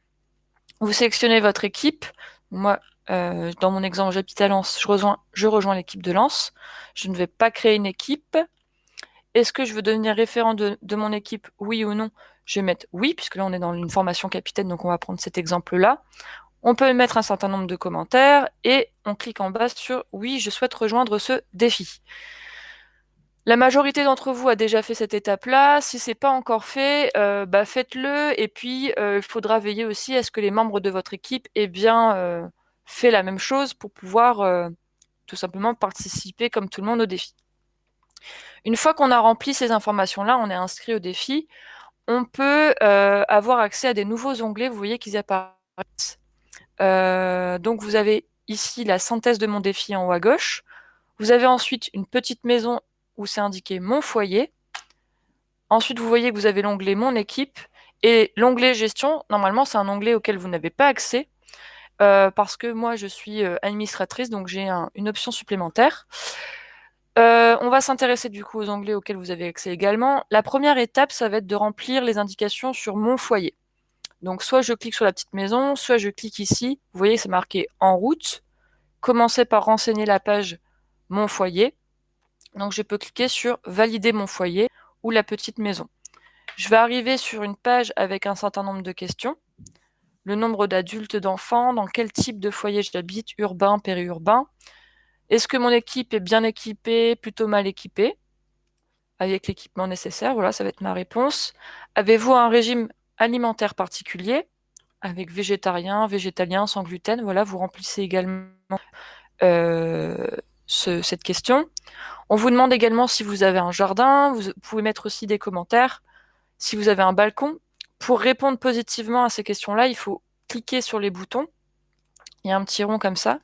Speaker 1: Vous sélectionnez votre équipe. Moi, dans mon exemple, j'habite à Lens, je rejoins l'équipe de Lens. Je ne vais pas créer une équipe. Est-ce que je veux devenir référent de mon équipe? Oui ou non? Je vais mettre « Oui », puisque là, on est dans une formation capitaine, donc on va prendre cet exemple-là. On peut mettre un certain nombre de commentaires et on clique en bas sur « Oui, je souhaite rejoindre ce défi ». La majorité d'entre vous a déjà fait cette étape-là. Si ce n'est pas encore fait, faites-le. Et puis, il faudra veiller aussi à ce que les membres de votre équipe aient bien fait la même chose pour pouvoir tout simplement participer comme tout le monde au défi. Une fois qu'on a rempli ces informations-là, on est inscrit au défi, on peut avoir accès à des nouveaux onglets. Vous voyez qu'ils apparaissent. Donc, vous avez ici la synthèse de mon défi en haut à gauche. Vous avez ensuite une petite maison où c'est indiqué « Mon foyer ». Ensuite, vous voyez que vous avez l'onglet « Mon équipe ». Et l'onglet « Gestion », normalement, c'est un onglet auquel vous n'avez pas accès parce que moi, je suis administratrice, donc j'ai une option supplémentaire. On va s'intéresser du coup aux onglets auxquels vous avez accès également. La première étape, ça va être de remplir les indications sur « Mon foyer ». Donc, soit je clique sur la petite maison, soit je clique ici. Vous voyez, c'est marqué « En route ». Commencez par renseigner la page « Mon foyer ». Donc, je peux cliquer sur « Valider mon foyer » ou la petite maison. Je vais arriver sur une page avec un certain nombre de questions. Le nombre d'adultes, d'enfants, dans quel type de foyer j'habite, urbain, périurbain. Est-ce que mon équipe est bien équipée, plutôt mal équipée, avec l'équipement nécessaire? Voilà, ça va être ma réponse. Avez-vous un régime alimentaire particulier, avec végétarien, végétalien, sans gluten? Voilà, vous remplissez également cette question. On vous demande également si vous avez un jardin. Vous pouvez mettre aussi des commentaires. Si vous avez un balcon. Pour répondre positivement à ces questions-là, il faut cliquer sur les boutons. Il y a un petit rond comme ça.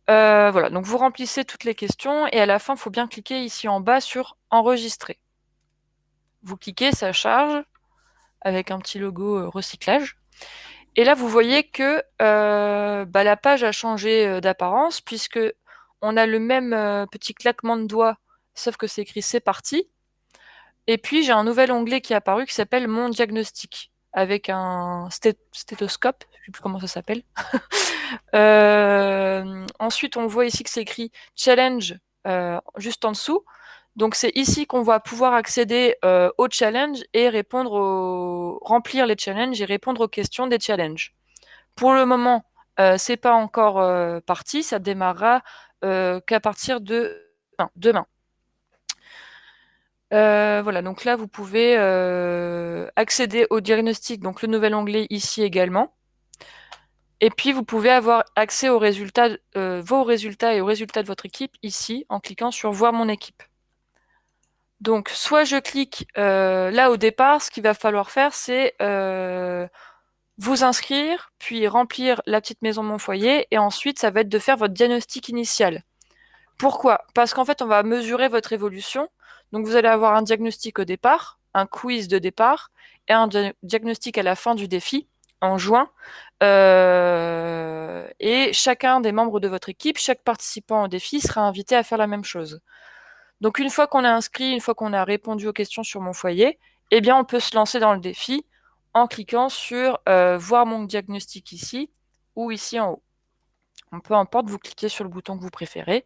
Speaker 1: Voilà, donc vous remplissez toutes les questions et à la fin, il faut bien cliquer ici en bas sur « Enregistrer ». Vous cliquez, ça charge avec un petit logo recyclage. Et là, vous voyez que la page a changé d'apparence puisque on a le même petit claquement de doigts, sauf que c'est écrit « C'est parti ». Et puis, j'ai un nouvel onglet qui est apparu qui s'appelle « Mon diagnostic » avec un stéthoscope, je ne sais plus comment ça s'appelle. Ensuite, on voit ici que c'est écrit « Challenge » juste en dessous. Donc, c'est ici qu'on va pouvoir accéder au challenge et remplir les challenges et répondre aux questions des challenges. Pour le moment, c'est pas encore parti, ça démarrera qu'à partir de demain. Voilà, donc là, vous pouvez accéder au diagnostic, donc le nouvel onglet ici également. Et puis, vous pouvez avoir accès aux résultats, vos résultats et aux résultats de votre équipe ici, en cliquant sur « Voir mon équipe ». Donc, soit je clique là au départ, ce qu'il va falloir faire, c'est vous inscrire, puis remplir la petite maison Mon foyer, et ensuite, ça va être de faire votre diagnostic initial. Pourquoi? Parce qu'en fait, on va mesurer votre évolution. Donc, vous allez avoir un diagnostic au départ, un quiz de départ, et un diagnostic à la fin du défi, en juin. Et chacun des membres de votre équipe, chaque participant au défi sera invité à faire la même chose. Donc, une fois qu'on est inscrit, une fois qu'on a répondu aux questions sur Mon foyer, eh bien, on peut se lancer dans le défi en cliquant sur Voir mon diagnostic ici ou ici en haut. Peu importe, vous cliquez sur le bouton que vous préférez.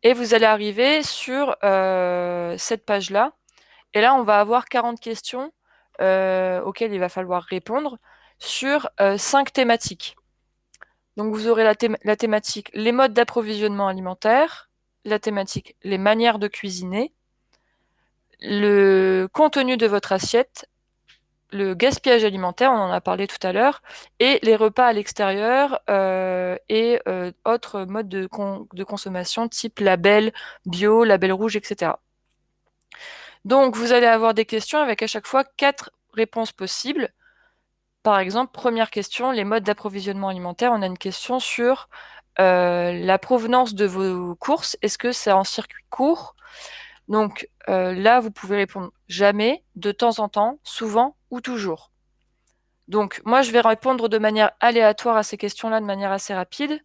Speaker 1: Et vous allez arriver sur cette page-là. Et là, on va avoir 40 questions auxquelles il va falloir répondre sur 5 thématiques. Donc, vous aurez la thématique « Les modes d'approvisionnement alimentaire », la thématique, les manières de cuisiner, le contenu de votre assiette, le gaspillage alimentaire, on en a parlé tout à l'heure, et les repas à l'extérieur et autres modes de consommation type label bio, label rouge, etc. Donc, vous allez avoir des questions avec à chaque fois 4 réponses possibles. Par exemple, première question, les modes d'approvisionnement alimentaire. On a une question sur la provenance de vos courses. Est-ce que c'est en circuit court? Donc là, vous pouvez répondre jamais, de temps en temps, souvent ou toujours. Donc moi, je vais répondre de manière aléatoire à ces questions-là, de manière assez rapide.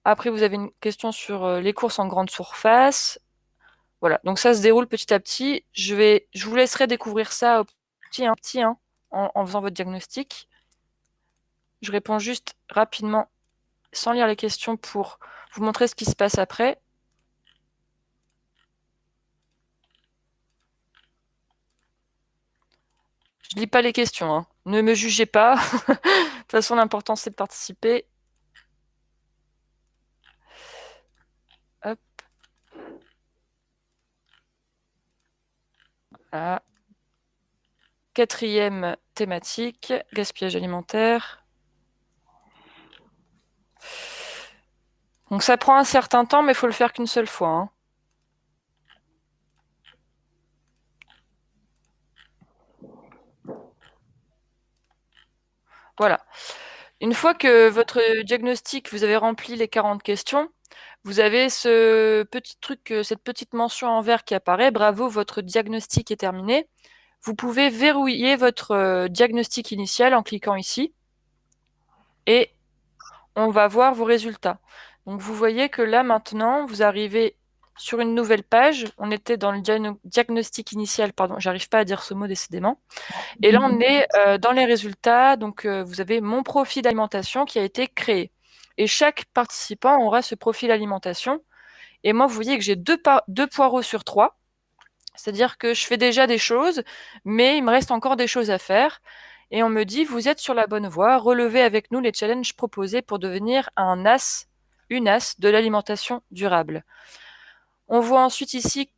Speaker 1: Après, vous avez une question sur les courses en grande surface. Voilà, donc ça se déroule petit à petit. Je vous laisserai découvrir ça au petit, en faisant votre diagnostic. Je réponds juste rapidement, sans lire les questions, pour vous montrer ce qui se passe après. Je lis pas les questions, hein. Ne me jugez pas. De toute façon, l'important, c'est de participer. Hop. Voilà. 4e thématique, gaspillage alimentaire. Donc ça prend un certain temps, mais il faut le faire qu'une seule fois, hein. Voilà. Une fois que votre diagnostic, vous avez rempli les 40 questions, vous avez ce petit truc, cette petite mention en vert qui apparaît. Bravo, votre diagnostic est terminé. Vous pouvez verrouiller votre diagnostic initial en cliquant ici. Et on va voir vos résultats. Donc vous voyez que là maintenant, vous arrivez sur une nouvelle page. On était dans le diagnostic initial, pardon, j'arrive pas à dire ce mot décidément. Et là, on est dans les résultats. Donc vous avez mon profil d'alimentation qui a été créé. Et chaque participant aura ce profil alimentation. Et moi, vous voyez que j'ai 2 poireaux sur 3. C'est-à-dire que je fais déjà des choses, mais il me reste encore des choses à faire. Et on me dit, vous êtes sur la bonne voie, relevez avec nous les challenges proposés pour devenir une as de l'alimentation durable. On voit ensuite ici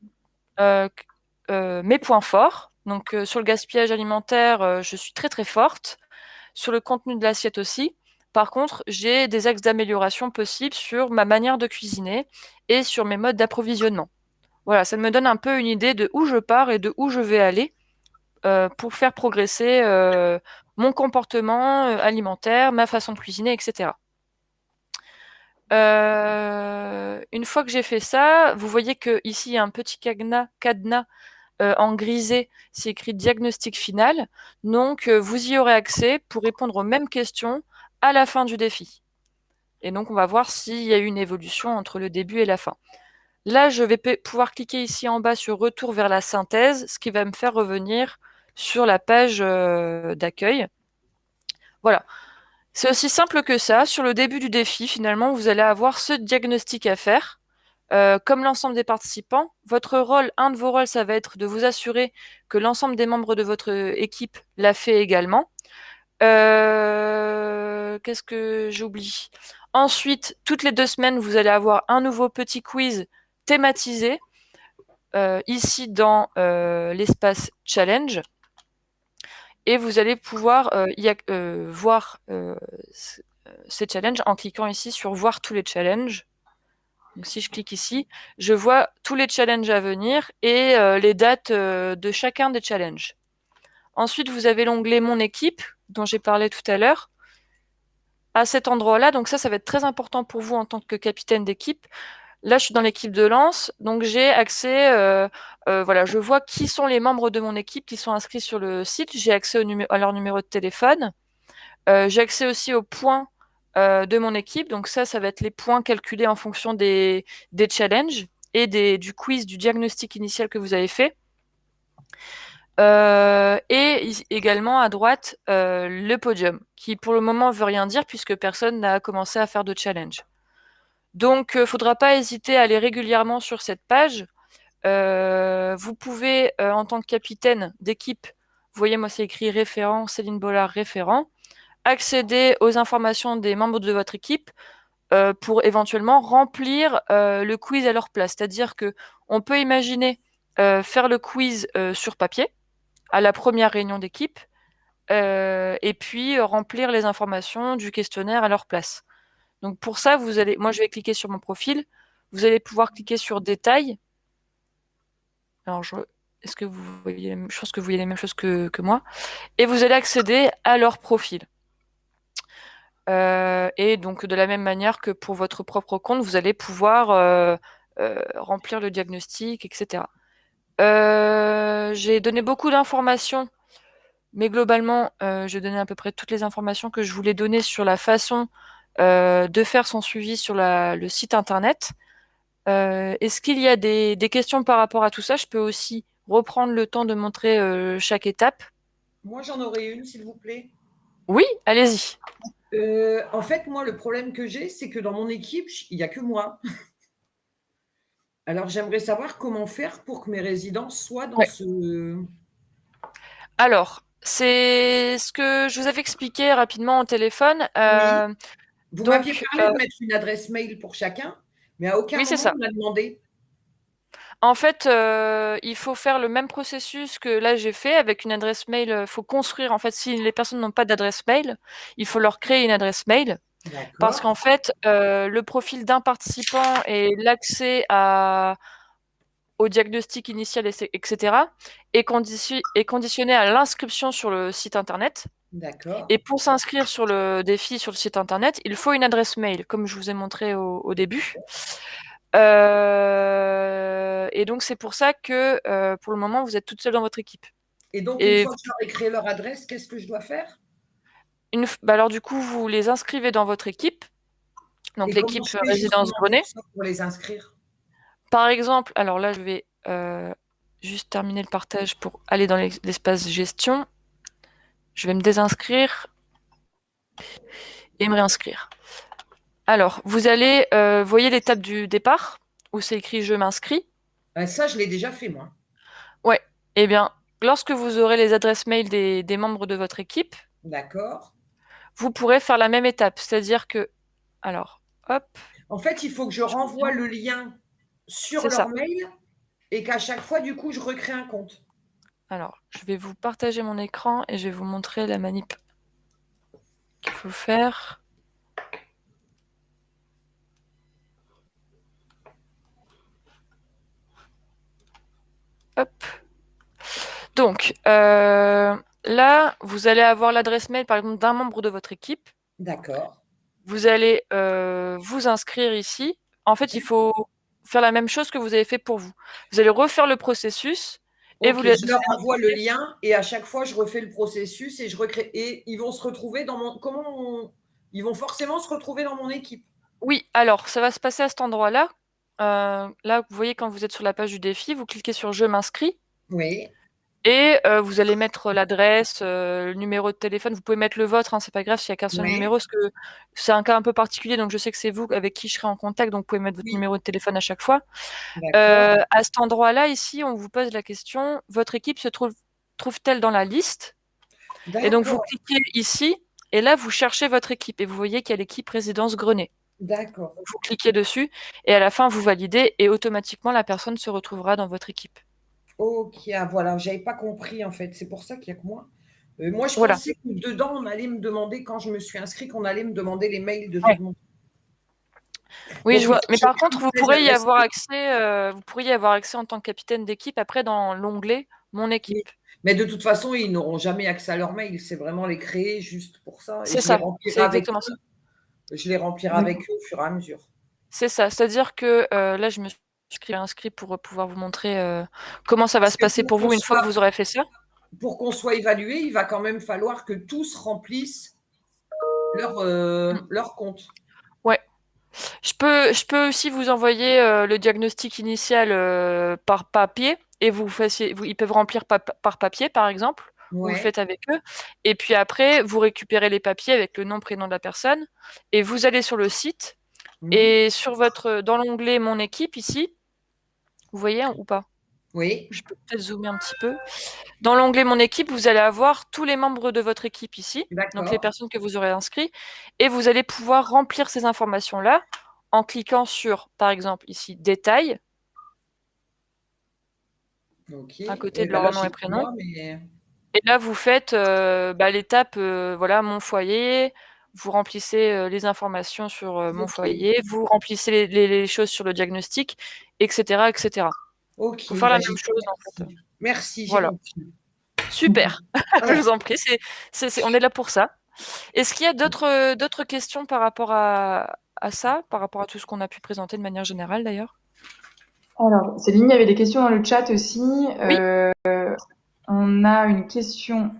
Speaker 1: mes points forts. Donc sur le gaspillage alimentaire, je suis très très forte. Sur le contenu de l'assiette aussi. Par contre, j'ai des axes d'amélioration possibles sur ma manière de cuisiner et sur mes modes d'approvisionnement. Voilà, ça me donne un peu une idée de où je pars et de où je vais aller pour faire progresser mon comportement alimentaire, ma façon de cuisiner, etc. Une fois que j'ai fait ça, vous voyez qu'ici, il y a un petit cadenas en grisé, c'est écrit diagnostic final. Donc, vous y aurez accès pour répondre aux mêmes questions à la fin du défi. Et donc, on va voir s'il y a eu une évolution entre le début et la fin. Là, je vais pouvoir cliquer ici en bas sur retour vers la synthèse, ce qui va me faire revenir sur la page d'accueil. Voilà. C'est aussi simple que ça. Sur le début du défi, finalement, vous allez avoir ce diagnostic à faire. Comme l'ensemble des participants, un de vos rôles, ça va être de vous assurer que l'ensemble des membres de votre équipe l'a fait également. Qu'est-ce que j'oublie? Ensuite, toutes les 2 semaines, vous allez avoir un nouveau petit quiz thématisé ici dans l'espace challenge. Et vous allez pouvoir voir ces challenges en cliquant ici sur voir tous les challenges. Donc si je clique ici, je vois tous les challenges à venir et les dates de chacun des challenges. Ensuite, vous avez l'onglet Mon équipe, dont j'ai parlé tout à l'heure. À cet endroit-là, donc ça va être très important pour vous en tant que capitaine d'équipe. Là, je suis dans l'équipe de Lens, donc j'ai accès, voilà, je vois qui sont les membres de mon équipe qui sont inscrits sur le site. J'ai accès à leur numéro de téléphone. J'ai accès aussi aux points de mon équipe. Donc ça va être les points calculés en fonction des challenges et du quiz, du diagnostic initial que vous avez fait. Et également à droite, le podium, qui pour le moment veut rien dire puisque personne n'a commencé à faire de challenge. Donc, il ne faudra pas hésiter à aller régulièrement sur cette page. Vous pouvez, en tant que capitaine d'équipe, vous voyez, moi c'est écrit référent, Céline Bollard, référent, accéder aux informations des membres de votre équipe, pour éventuellement remplir le quiz à leur place. C'est-à-dire qu'on peut imaginer faire le quiz sur papier à la première réunion d'équipe et puis remplir les informations du questionnaire à leur place. Donc pour ça, moi je vais cliquer sur mon profil. Vous allez pouvoir cliquer sur Détails. Alors, est-ce que vous voyez je pense que vous voyez les mêmes choses que moi. Et vous allez accéder à leur profil. Et donc de la même manière que pour votre propre compte, vous allez pouvoir remplir le diagnostic, etc. J'ai donné beaucoup d'informations, mais globalement, j'ai donné à peu près toutes les informations que je voulais donner sur la façon de faire son suivi sur le site internet. Est-ce qu'il y a des questions par rapport à tout ça? Je peux aussi reprendre le temps de montrer chaque étape.
Speaker 10: Moi, j'en aurais une, s'il vous plaît.
Speaker 1: Oui, allez-y.
Speaker 10: En fait, moi, le problème que j'ai, c'est que dans mon équipe, il n'y a que moi. Alors, j'aimerais savoir comment faire pour que mes résidents soient dans ce...
Speaker 1: Alors, c'est ce que je vous avais expliqué rapidement au téléphone.
Speaker 10: Oui. Vous
Speaker 1: donc,
Speaker 10: m'aviez parlé de mettre une adresse mail pour chacun, mais à aucun moment on m'a demandé.
Speaker 1: En fait, il faut faire le même processus que là j'ai fait avec une adresse mail. Il faut construire, en fait, si les personnes n'ont pas d'adresse mail, il faut leur créer une adresse mail. Parce qu'en fait, le profil d'un participant et l'accès au diagnostic initial, etc., est conditionné à l'inscription sur le site internet.
Speaker 10: D'accord.
Speaker 1: Et pour s'inscrire sur le défi sur le site internet, il faut une adresse mail, comme je vous ai montré au début. Et donc, c'est pour ça que pour le moment, vous êtes toute seule dans votre équipe.
Speaker 10: Et donc, une fois que je leur ai créé leur adresse, qu'est-ce que je dois faire?
Speaker 1: Alors, du coup, vous les inscrivez dans votre équipe. Donc, l'équipe Résidence Grenet.
Speaker 10: Pour les inscrire?
Speaker 1: Par exemple, alors là, je vais juste terminer le partage pour aller dans l'espace gestion. Je vais me désinscrire et me réinscrire. Alors, vous allez, voyez l'étape du départ où c'est écrit « Je m'inscris ».
Speaker 10: Ça, je l'ai déjà fait, moi.
Speaker 1: Ouais. Eh bien, lorsque vous aurez les adresses mail des membres de votre équipe,
Speaker 10: d'accord,
Speaker 1: vous pourrez faire la même étape. C'est-à-dire que, alors, hop.
Speaker 10: En fait, il faut que je renvoie le lien sur leur mail et qu'à chaque fois, du coup, je recrée un compte.
Speaker 1: Alors, je vais vous partager mon écran et je vais vous montrer la manip qu'il faut faire. Hop. Donc, là, vous allez avoir l'adresse mail, par exemple, d'un membre de votre équipe.
Speaker 10: D'accord.
Speaker 1: Vous allez vous inscrire ici. En fait, il faut faire la même chose que vous avez fait pour vous. Vous allez refaire le processus. Et vous
Speaker 10: je leur envoie le lien et à chaque fois, je refais le processus et je recrée. Et ils vont se retrouver dans mon... Ils vont forcément se retrouver dans mon équipe.
Speaker 1: Oui, alors, ça va se passer à cet endroit-là. Là, vous voyez, quand vous êtes sur la page du défi, vous cliquez sur « Je m'inscris ».
Speaker 10: Oui.
Speaker 1: Et vous allez mettre l'adresse, le numéro de téléphone. Vous pouvez mettre le vôtre, hein, c'est pas grave s'il n'y a qu'un seul numéro, parce que c'est un cas un peu particulier, donc je sais que c'est vous avec qui je serai en contact, donc vous pouvez mettre votre numéro de téléphone à chaque fois. À cet endroit-là, ici, on vous pose la question, votre équipe se trouve-t-elle dans la liste? Et donc vous cliquez ici, et là, vous cherchez votre équipe, et vous voyez qu'il y a l'équipe Résidence Grenet.
Speaker 10: D'accord.
Speaker 1: Vous cliquez dessus, et à la fin, vous validez, et automatiquement, la personne se retrouvera dans votre équipe.
Speaker 10: Ok, voilà, j'avais pas compris en fait, c'est pour ça qu'il n'y a que moi. Moi, je pensais que dedans, on allait me demander, quand je me suis inscrite, qu'on allait me demander les mails de tout le monde.
Speaker 1: Oui, je vois. Mais par contre, vous pourriez y avoir accès en tant que capitaine d'équipe après dans l'onglet Mon équipe.
Speaker 10: Oui. Mais de toute façon, ils n'auront jamais accès à leurs mails. C'est vraiment les créer juste pour ça.
Speaker 1: C'est ça. C'est exactement ça.
Speaker 10: Je les remplirai avec eux au fur et à mesure.
Speaker 1: C'est ça. C'est-à-dire que là, je me suis inscrit pour pouvoir vous montrer comment ça va se passer pour vous une fois que vous aurez fait ça.
Speaker 10: Pour qu'on soit évalué, il va quand même falloir que tous remplissent leur compte.
Speaker 1: Ouais. Je peux aussi vous envoyer le diagnostic initial par papier et ils peuvent remplir par papier, par exemple. Vous le faites avec eux. Et puis après, vous récupérez les papiers avec le nom, prénom de la personne. Et vous allez sur le site. Et dans l'onglet Mon équipe, ici, vous voyez ou pas?
Speaker 10: Oui.
Speaker 1: Je peux peut-être zoomer un petit peu. Dans l'onglet Mon équipe, vous allez avoir tous les membres de votre équipe ici, donc les personnes que vous aurez inscrites, et vous allez pouvoir remplir ces informations-là en cliquant sur, par exemple, ici, Détails, à côté de leur nom et prénom. Et là, vous faites l'étape, voilà, mon foyer, vous remplissez les informations sur mon foyer, vous remplissez les choses sur le diagnostic, etc. etc.
Speaker 10: Ok.
Speaker 1: Faut faire la même chose, en fait.
Speaker 10: Merci,
Speaker 1: voilà. Super, je vous en prie, on est là pour ça. Est-ce qu'il y a d'autres questions par rapport à ça, par rapport à tout ce qu'on a pu présenter de manière générale d'ailleurs?
Speaker 2: Alors, Céline, il y avait des questions dans le chat aussi.
Speaker 1: Oui.
Speaker 2: On a une question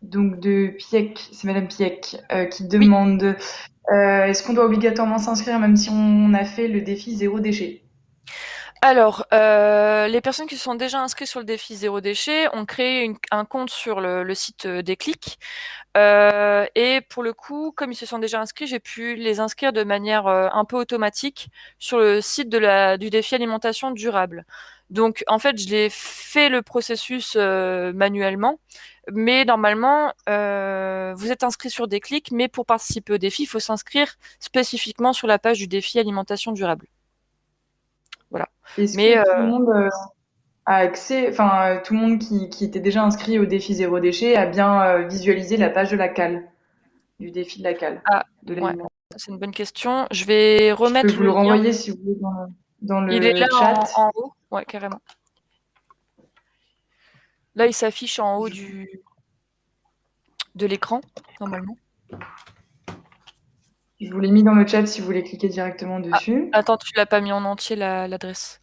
Speaker 2: donc de Piek, c'est Madame Piek, qui demande est-ce qu'on doit obligatoirement s'inscrire même si on a fait le défi zéro déchet?
Speaker 1: Alors, les personnes qui se sont déjà inscrites sur le défi zéro déchet ont créé un compte sur le site Déclic. Et pour le coup, comme ils se sont déjà inscrits, j'ai pu les inscrire de manière un peu automatique sur le site du défi alimentation durable. Donc, en fait, je l'ai fait le processus manuellement, mais normalement, vous êtes inscrit sur Déclic, mais pour participer au défi, il faut s'inscrire spécifiquement sur la page du défi alimentation durable. Voilà.
Speaker 2: Est-ce que tout le monde a accès, enfin tout le monde qui était déjà inscrit au défi zéro déchet a bien visualisé la page de la cale, du défi de la cale?
Speaker 1: Ouais, c'est une bonne question. Je vais remettre
Speaker 2: je peux vous le renvoyer si vous voulez dans le
Speaker 1: Il est là
Speaker 2: chat.
Speaker 1: en haut, ouais, carrément. Là, il s'affiche en haut de l'écran, normalement.
Speaker 2: Je vous l'ai mis dans le chat si vous voulez cliquer directement dessus.
Speaker 1: Attends, tu l'as pas mis en entier l'adresse.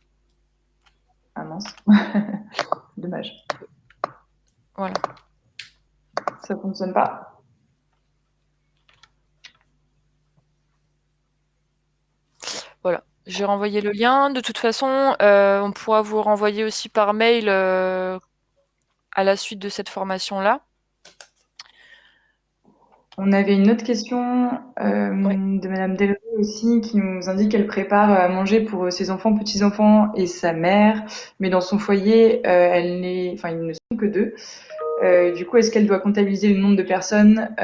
Speaker 2: Ah mince. Dommage.
Speaker 1: Voilà.
Speaker 2: Ça fonctionne pas.
Speaker 1: Voilà. J'ai renvoyé le lien. De toute façon, on pourra vous renvoyer aussi par mail à la suite de cette formation-là.
Speaker 2: On avait une autre question de Madame Delvaux aussi qui nous indique qu'elle prépare à manger pour ses enfants, petits-enfants et sa mère, mais dans son foyer, ils ne sont que 2. Du coup, est-ce qu'elle doit comptabiliser le nombre de personnes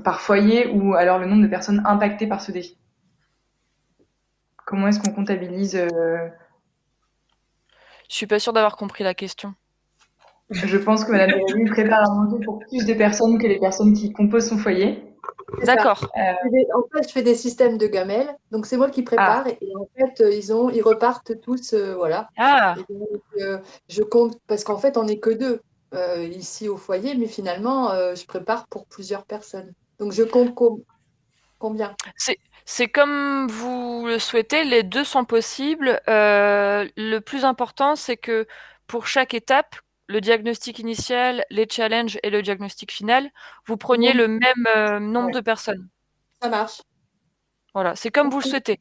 Speaker 2: par foyer ou alors le nombre de personnes impactées par ce défi? Comment est-ce qu'on comptabilise
Speaker 1: Je suis pas sûre d'avoir compris la question.
Speaker 2: Je pense que Madame Delvaux prépare à manger pour plus de personnes que les personnes qui composent son foyer.
Speaker 1: D'accord.
Speaker 7: En fait, je fais des systèmes de gamelles, donc c'est moi qui prépare et en fait, ils repartent tous, voilà. Et donc, je compte parce qu'en fait, on n'est que 2 ici au foyer, mais finalement, je prépare pour plusieurs personnes. Donc, je compte combien?
Speaker 1: C'est comme vous le souhaitez, les 2 sont possibles. Le plus important, c'est que pour chaque étape, le diagnostic initial, les challenges et le diagnostic final, vous preniez le même nombre de personnes.
Speaker 7: Ça marche.
Speaker 1: Voilà, c'est comme vous le souhaitez.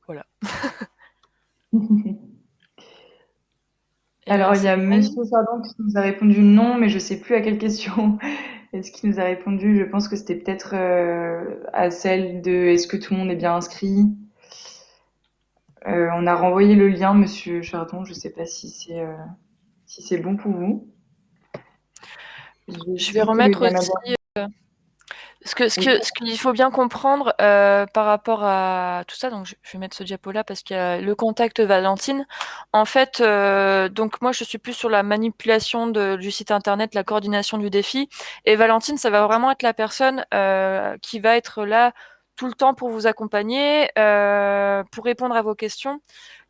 Speaker 1: Voilà.
Speaker 2: Alors, il y a Monsieur Sardon qui nous a répondu non, mais je ne sais plus à quelle question est-ce qu'il nous a répondu. Je pense que c'était peut-être à celle de est-ce que tout le monde est bien inscrit. On a renvoyé le lien, Monsieur Chardon. Je ne sais pas si c'est bon pour vous.
Speaker 1: Je vais remettre aussi ce qu'il faut bien comprendre par rapport à tout ça. Donc, je vais mettre ce diapo-là parce qu'il y a le contact Valentine. En fait, donc moi, je suis plus sur la manipulation du site internet, la coordination du défi. Et Valentine, ça va vraiment être la personne qui va être là tout le temps pour vous accompagner, pour répondre à vos questions.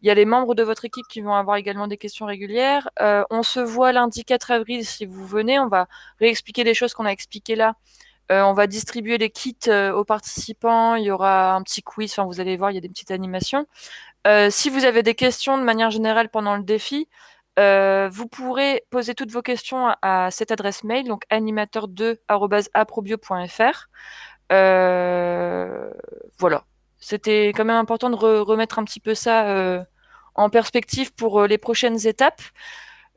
Speaker 1: Il y a les membres de votre équipe qui vont avoir également des questions régulières. On se voit lundi 4 avril si vous venez. On va réexpliquer des choses qu'on a expliquées là. On va distribuer les kits aux participants. Il y aura un petit quiz. Enfin, vous allez voir, il y a des petites animations. Si vous avez des questions de manière générale pendant le défi, vous pourrez poser toutes vos questions à cette adresse mail, donc animateur2@aprobio.fr. Voilà. C'était quand même important de remettre un petit peu ça en perspective pour les prochaines étapes.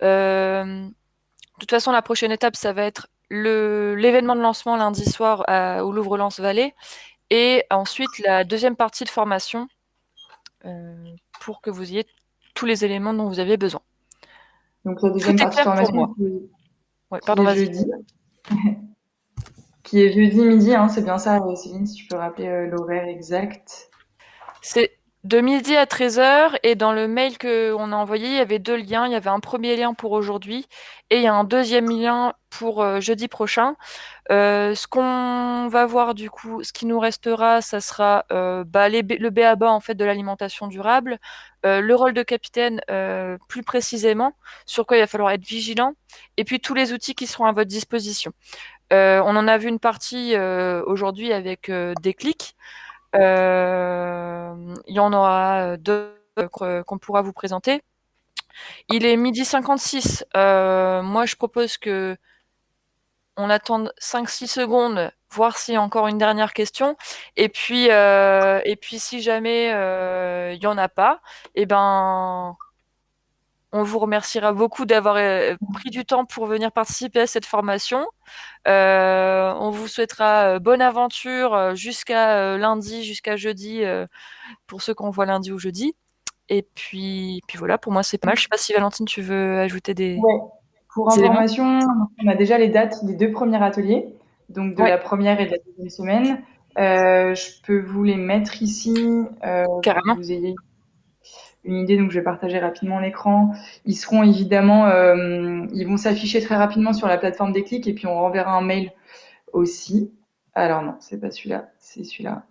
Speaker 1: De toute façon, la prochaine étape, ça va être l'événement de lancement lundi soir au Louvre-Lens-Vallée et ensuite la deuxième partie de formation pour que vous ayez tous les éléments dont vous avez besoin.
Speaker 2: Donc la deuxième
Speaker 1: Tout est
Speaker 2: partie de
Speaker 1: clair pour
Speaker 2: formation
Speaker 1: moi. Ouais,
Speaker 2: qui
Speaker 1: pardon,
Speaker 2: est
Speaker 1: vas-y.
Speaker 2: jeudi. Qui est jeudi midi, hein, c'est bien ça, Céline, si tu peux rappeler l'horaire exact.
Speaker 1: C'est de midi à 13h et dans le mail qu'on a envoyé, il y avait 2 liens. Il y avait un premier lien pour aujourd'hui et il y a un deuxième lien pour jeudi prochain. Ce qu'on va voir du coup, ce qui nous restera, ça sera le b.a.-ba en fait de l'alimentation durable, le rôle de capitaine plus précisément, sur quoi il va falloir être vigilant, et puis tous les outils qui seront à votre disposition. On en a vu une partie aujourd'hui avec Déclic. Il y en aura d'autres qu'on pourra vous présenter. Il est 12h56. Moi, je propose que on attende 5-6 secondes, voir s'il y a encore une dernière question. Et puis si jamais il n'y en a pas, eh ben, on vous remerciera beaucoup d'avoir pris du temps pour venir participer à cette formation. On vous souhaitera bonne aventure jusqu'à lundi, jusqu'à jeudi, pour ceux qu'on voit lundi ou jeudi. Et puis voilà, pour moi, c'est pas mal. Je sais pas si Valentine, tu veux ajouter des
Speaker 2: Ouais. Pour
Speaker 1: éléments.
Speaker 2: information, on a déjà les dates des 2 premiers ateliers, donc de
Speaker 1: Ouais,
Speaker 2: la première et de la deuxième semaine. Je peux vous les mettre ici pour que
Speaker 1: carrément.
Speaker 2: vous ayez une idée. Donc, je vais partager rapidement l'écran. Ils seront évidemment, ils vont s'afficher très rapidement sur la plateforme Déclic et puis on renverra un mail aussi. Alors non, c'est pas celui-là, c'est celui-là.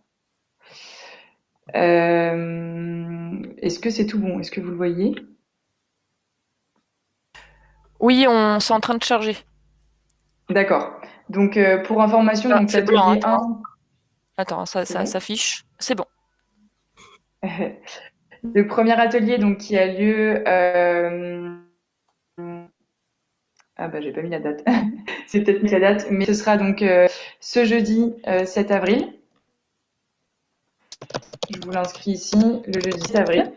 Speaker 2: Est-ce que c'est tout bon? Est-ce que vous le voyez?
Speaker 1: Oui, c'est en train de charger.
Speaker 2: D'accord. Donc, pour information, donc
Speaker 1: C'est blanc,
Speaker 2: l'atelier 1.
Speaker 1: Attends, ça
Speaker 2: C'est bon
Speaker 1: s'affiche. C'est bon.
Speaker 2: Le premier atelier donc qui a lieu ah bah j'ai pas mis la date. C'est peut-être mis la date, mais ce sera donc ce jeudi 7 avril. Je vous l'inscris ici, le jeudi 7 avril.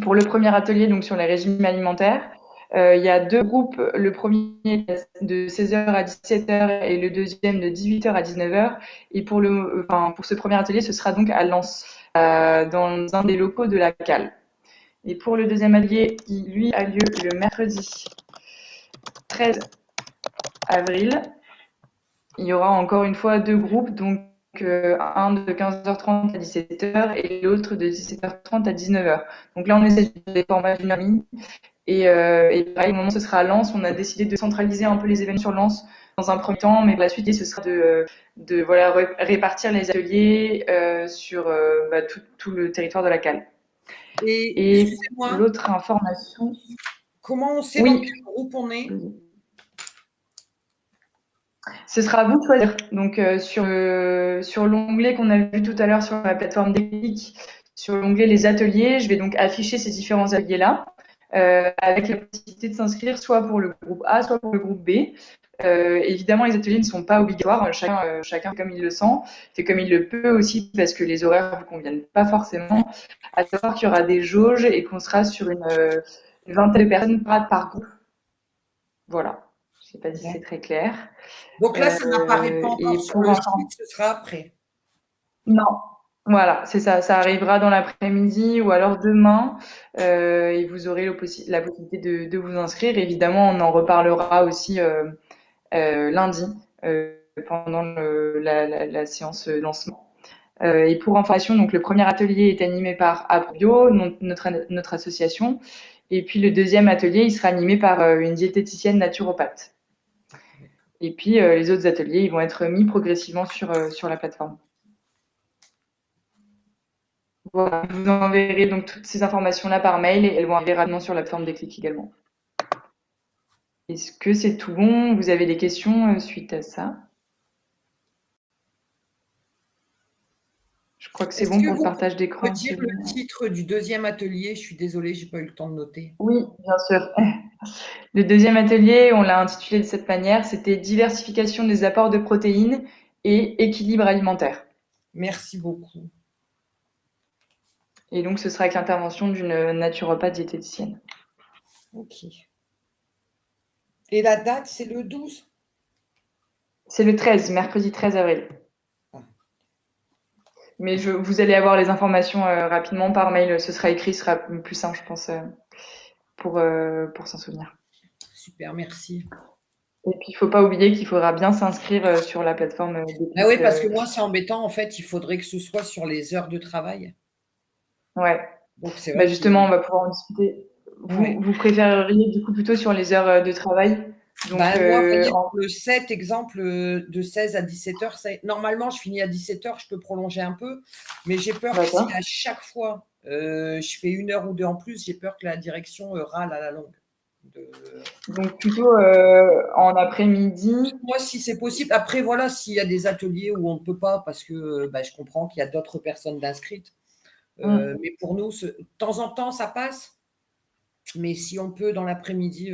Speaker 2: Pour le premier atelier donc sur les régimes alimentaires, il y a 2 groupes. Le premier de 16h à 17h et le deuxième de 18h à 19h. Et pour ce premier atelier, ce sera donc à Lens, dans un des locaux de la CAL. Et pour le deuxième atelier, qui lui a lieu le mercredi 13 avril, il y aura encore une fois 2 groupes, donc un de 15h30 à 17h et l'autre de 17h30 à 19h. Donc là, on essaie de faire des formats d'une ligne. Et pareil, au moment où ce sera à Lens, on a décidé de centraliser un peu les événements sur Lens dans un premier temps, mais pour la suite, ce sera de voilà, répartir les ateliers sur tout le territoire de la CAL. Et l'autre information.
Speaker 10: Comment on sait dans quel groupe on est?
Speaker 2: Ce sera à vous de choisir. Donc, sur l'onglet qu'on a vu tout à l'heure sur la plateforme Déclic, sur l'onglet Les ateliers, je vais donc afficher ces différents ateliers-là, avec la possibilité de s'inscrire soit pour le groupe A, soit pour le groupe B. Évidemment, les ateliers ne sont pas obligatoires. Chacun fait comme il le sent, fait comme il le peut aussi, parce que les horaires ne vous conviennent pas forcément. À savoir qu'il y aura des jauges et qu'on sera sur une vingtaine de personnes par groupe. Voilà. Je ne sais pas si c'est très clair.
Speaker 10: Donc là, ça n'apparaît pas encore sur le site, ce sera après.
Speaker 2: Non, voilà, c'est ça. Ça arrivera dans l'après-midi ou alors demain et vous aurez la possibilité de vous inscrire. Évidemment, on en reparlera aussi lundi pendant la séance lancement. Et pour information, donc le premier atelier est animé par Aprobio, notre association. Et puis le deuxième atelier, il sera animé par une diététicienne naturopathe. Et puis les autres ateliers, ils vont être mis progressivement sur la plateforme. Voilà, je vous enverrai donc toutes ces informations-là par mail et elles vont arriver rapidement sur la plateforme Déclic également. Est-ce que c'est tout bon? Vous avez des questions suite à ça? Je crois que c'est bon pour le partage d'écran.
Speaker 10: Est-ce que vous pouvez dire le titre du deuxième atelier? Je suis désolée, je n'ai pas eu le temps de noter.
Speaker 2: Oui, bien sûr. Le deuxième atelier, on l'a intitulé de cette manière, c'était diversification des apports de protéines et équilibre alimentaire.
Speaker 10: Merci beaucoup.
Speaker 2: Et donc, ce sera avec l'intervention d'une naturopathe diététicienne.
Speaker 10: Ok. Et la date, c'est le 12?
Speaker 2: C'est le 13, mercredi 13 avril. Mais vous allez avoir les informations rapidement par mail. Ce sera écrit, ce sera plus simple, je pense, pour s'en souvenir.
Speaker 10: Super, merci.
Speaker 2: Et puis, il ne faut pas oublier qu'il faudra bien s'inscrire sur la plateforme.
Speaker 10: Ah oui, parce que moi, c'est embêtant. En fait, il faudrait que ce soit sur les heures de travail.
Speaker 2: Ouais.
Speaker 10: Donc, c'est vrai
Speaker 2: Bah, justement, on va pouvoir en discuter. Vous préféreriez du coup plutôt sur les heures de travail? Donc,
Speaker 10: moi, vous voyez, le 7, exemple, de 16 à 17 heures, normalement, je finis à 17 heures, je peux prolonger un peu, mais j'ai peur que si à chaque fois, je fais 1 heure ou 2 en plus, j'ai peur que la direction râle à la longue.
Speaker 2: Donc, plutôt en après-midi?
Speaker 10: Moi, si c'est possible. Après, voilà, s'il y a des ateliers où on ne peut pas, parce que je comprends qu'il y a d'autres personnes d'inscrites. Mais pour nous, de temps en temps, ça passe. Mais si on peut, dans l'après-midi,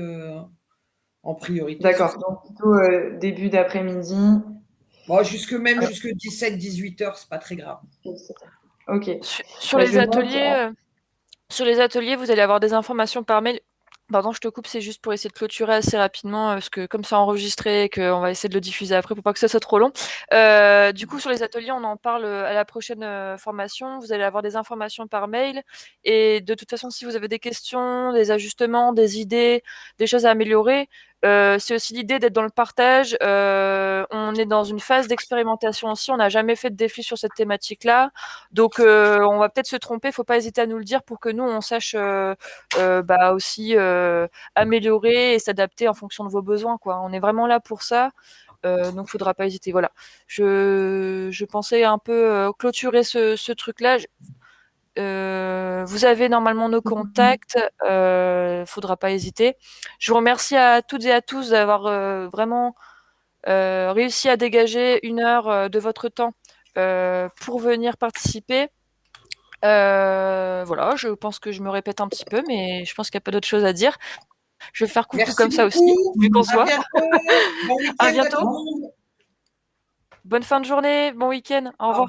Speaker 10: en priorité.
Speaker 2: D'accord, donc plutôt début d'après-midi.
Speaker 10: Bon, jusque 17-18 heures, c'est pas très grave.
Speaker 2: Ok.
Speaker 1: Sur les ateliers, vous allez avoir des informations par mail. Pardon, je te coupe, c'est juste pour essayer de clôturer assez rapidement, parce que comme c'est enregistré et qu'on va essayer de le diffuser après pour pas que ça soit trop long. Du coup, sur les ateliers, on en parle à la prochaine formation. Vous allez avoir des informations par mail. Et de toute façon, si vous avez des questions, des ajustements, des idées, des choses à améliorer, c'est aussi l'idée d'être dans le partage. On est dans une phase d'expérimentation aussi. On n'a jamais fait de défi sur cette thématique-là. Donc, on va peut-être se tromper. Il ne faut pas hésiter à nous le dire pour que nous, on sache aussi améliorer et s'adapter en fonction de vos besoins, quoi. On est vraiment là pour ça. Donc, il ne faudra pas hésiter. Voilà. Je pensais un peu clôturer ce truc-là. Vous avez normalement nos contacts, faudra pas hésiter. Je vous remercie à toutes et à tous d'avoir vraiment réussi à dégager 1 heure de votre temps pour venir participer. Voilà, je pense que je me répète un petit peu, mais je pense qu'il n'y a pas d'autre chose à dire. Je vais faire coucou. Merci comme beaucoup. Ça aussi, vu qu'on se voit.
Speaker 10: Bon
Speaker 1: à bientôt. Bonne fin de journée, bon week-end. Au revoir.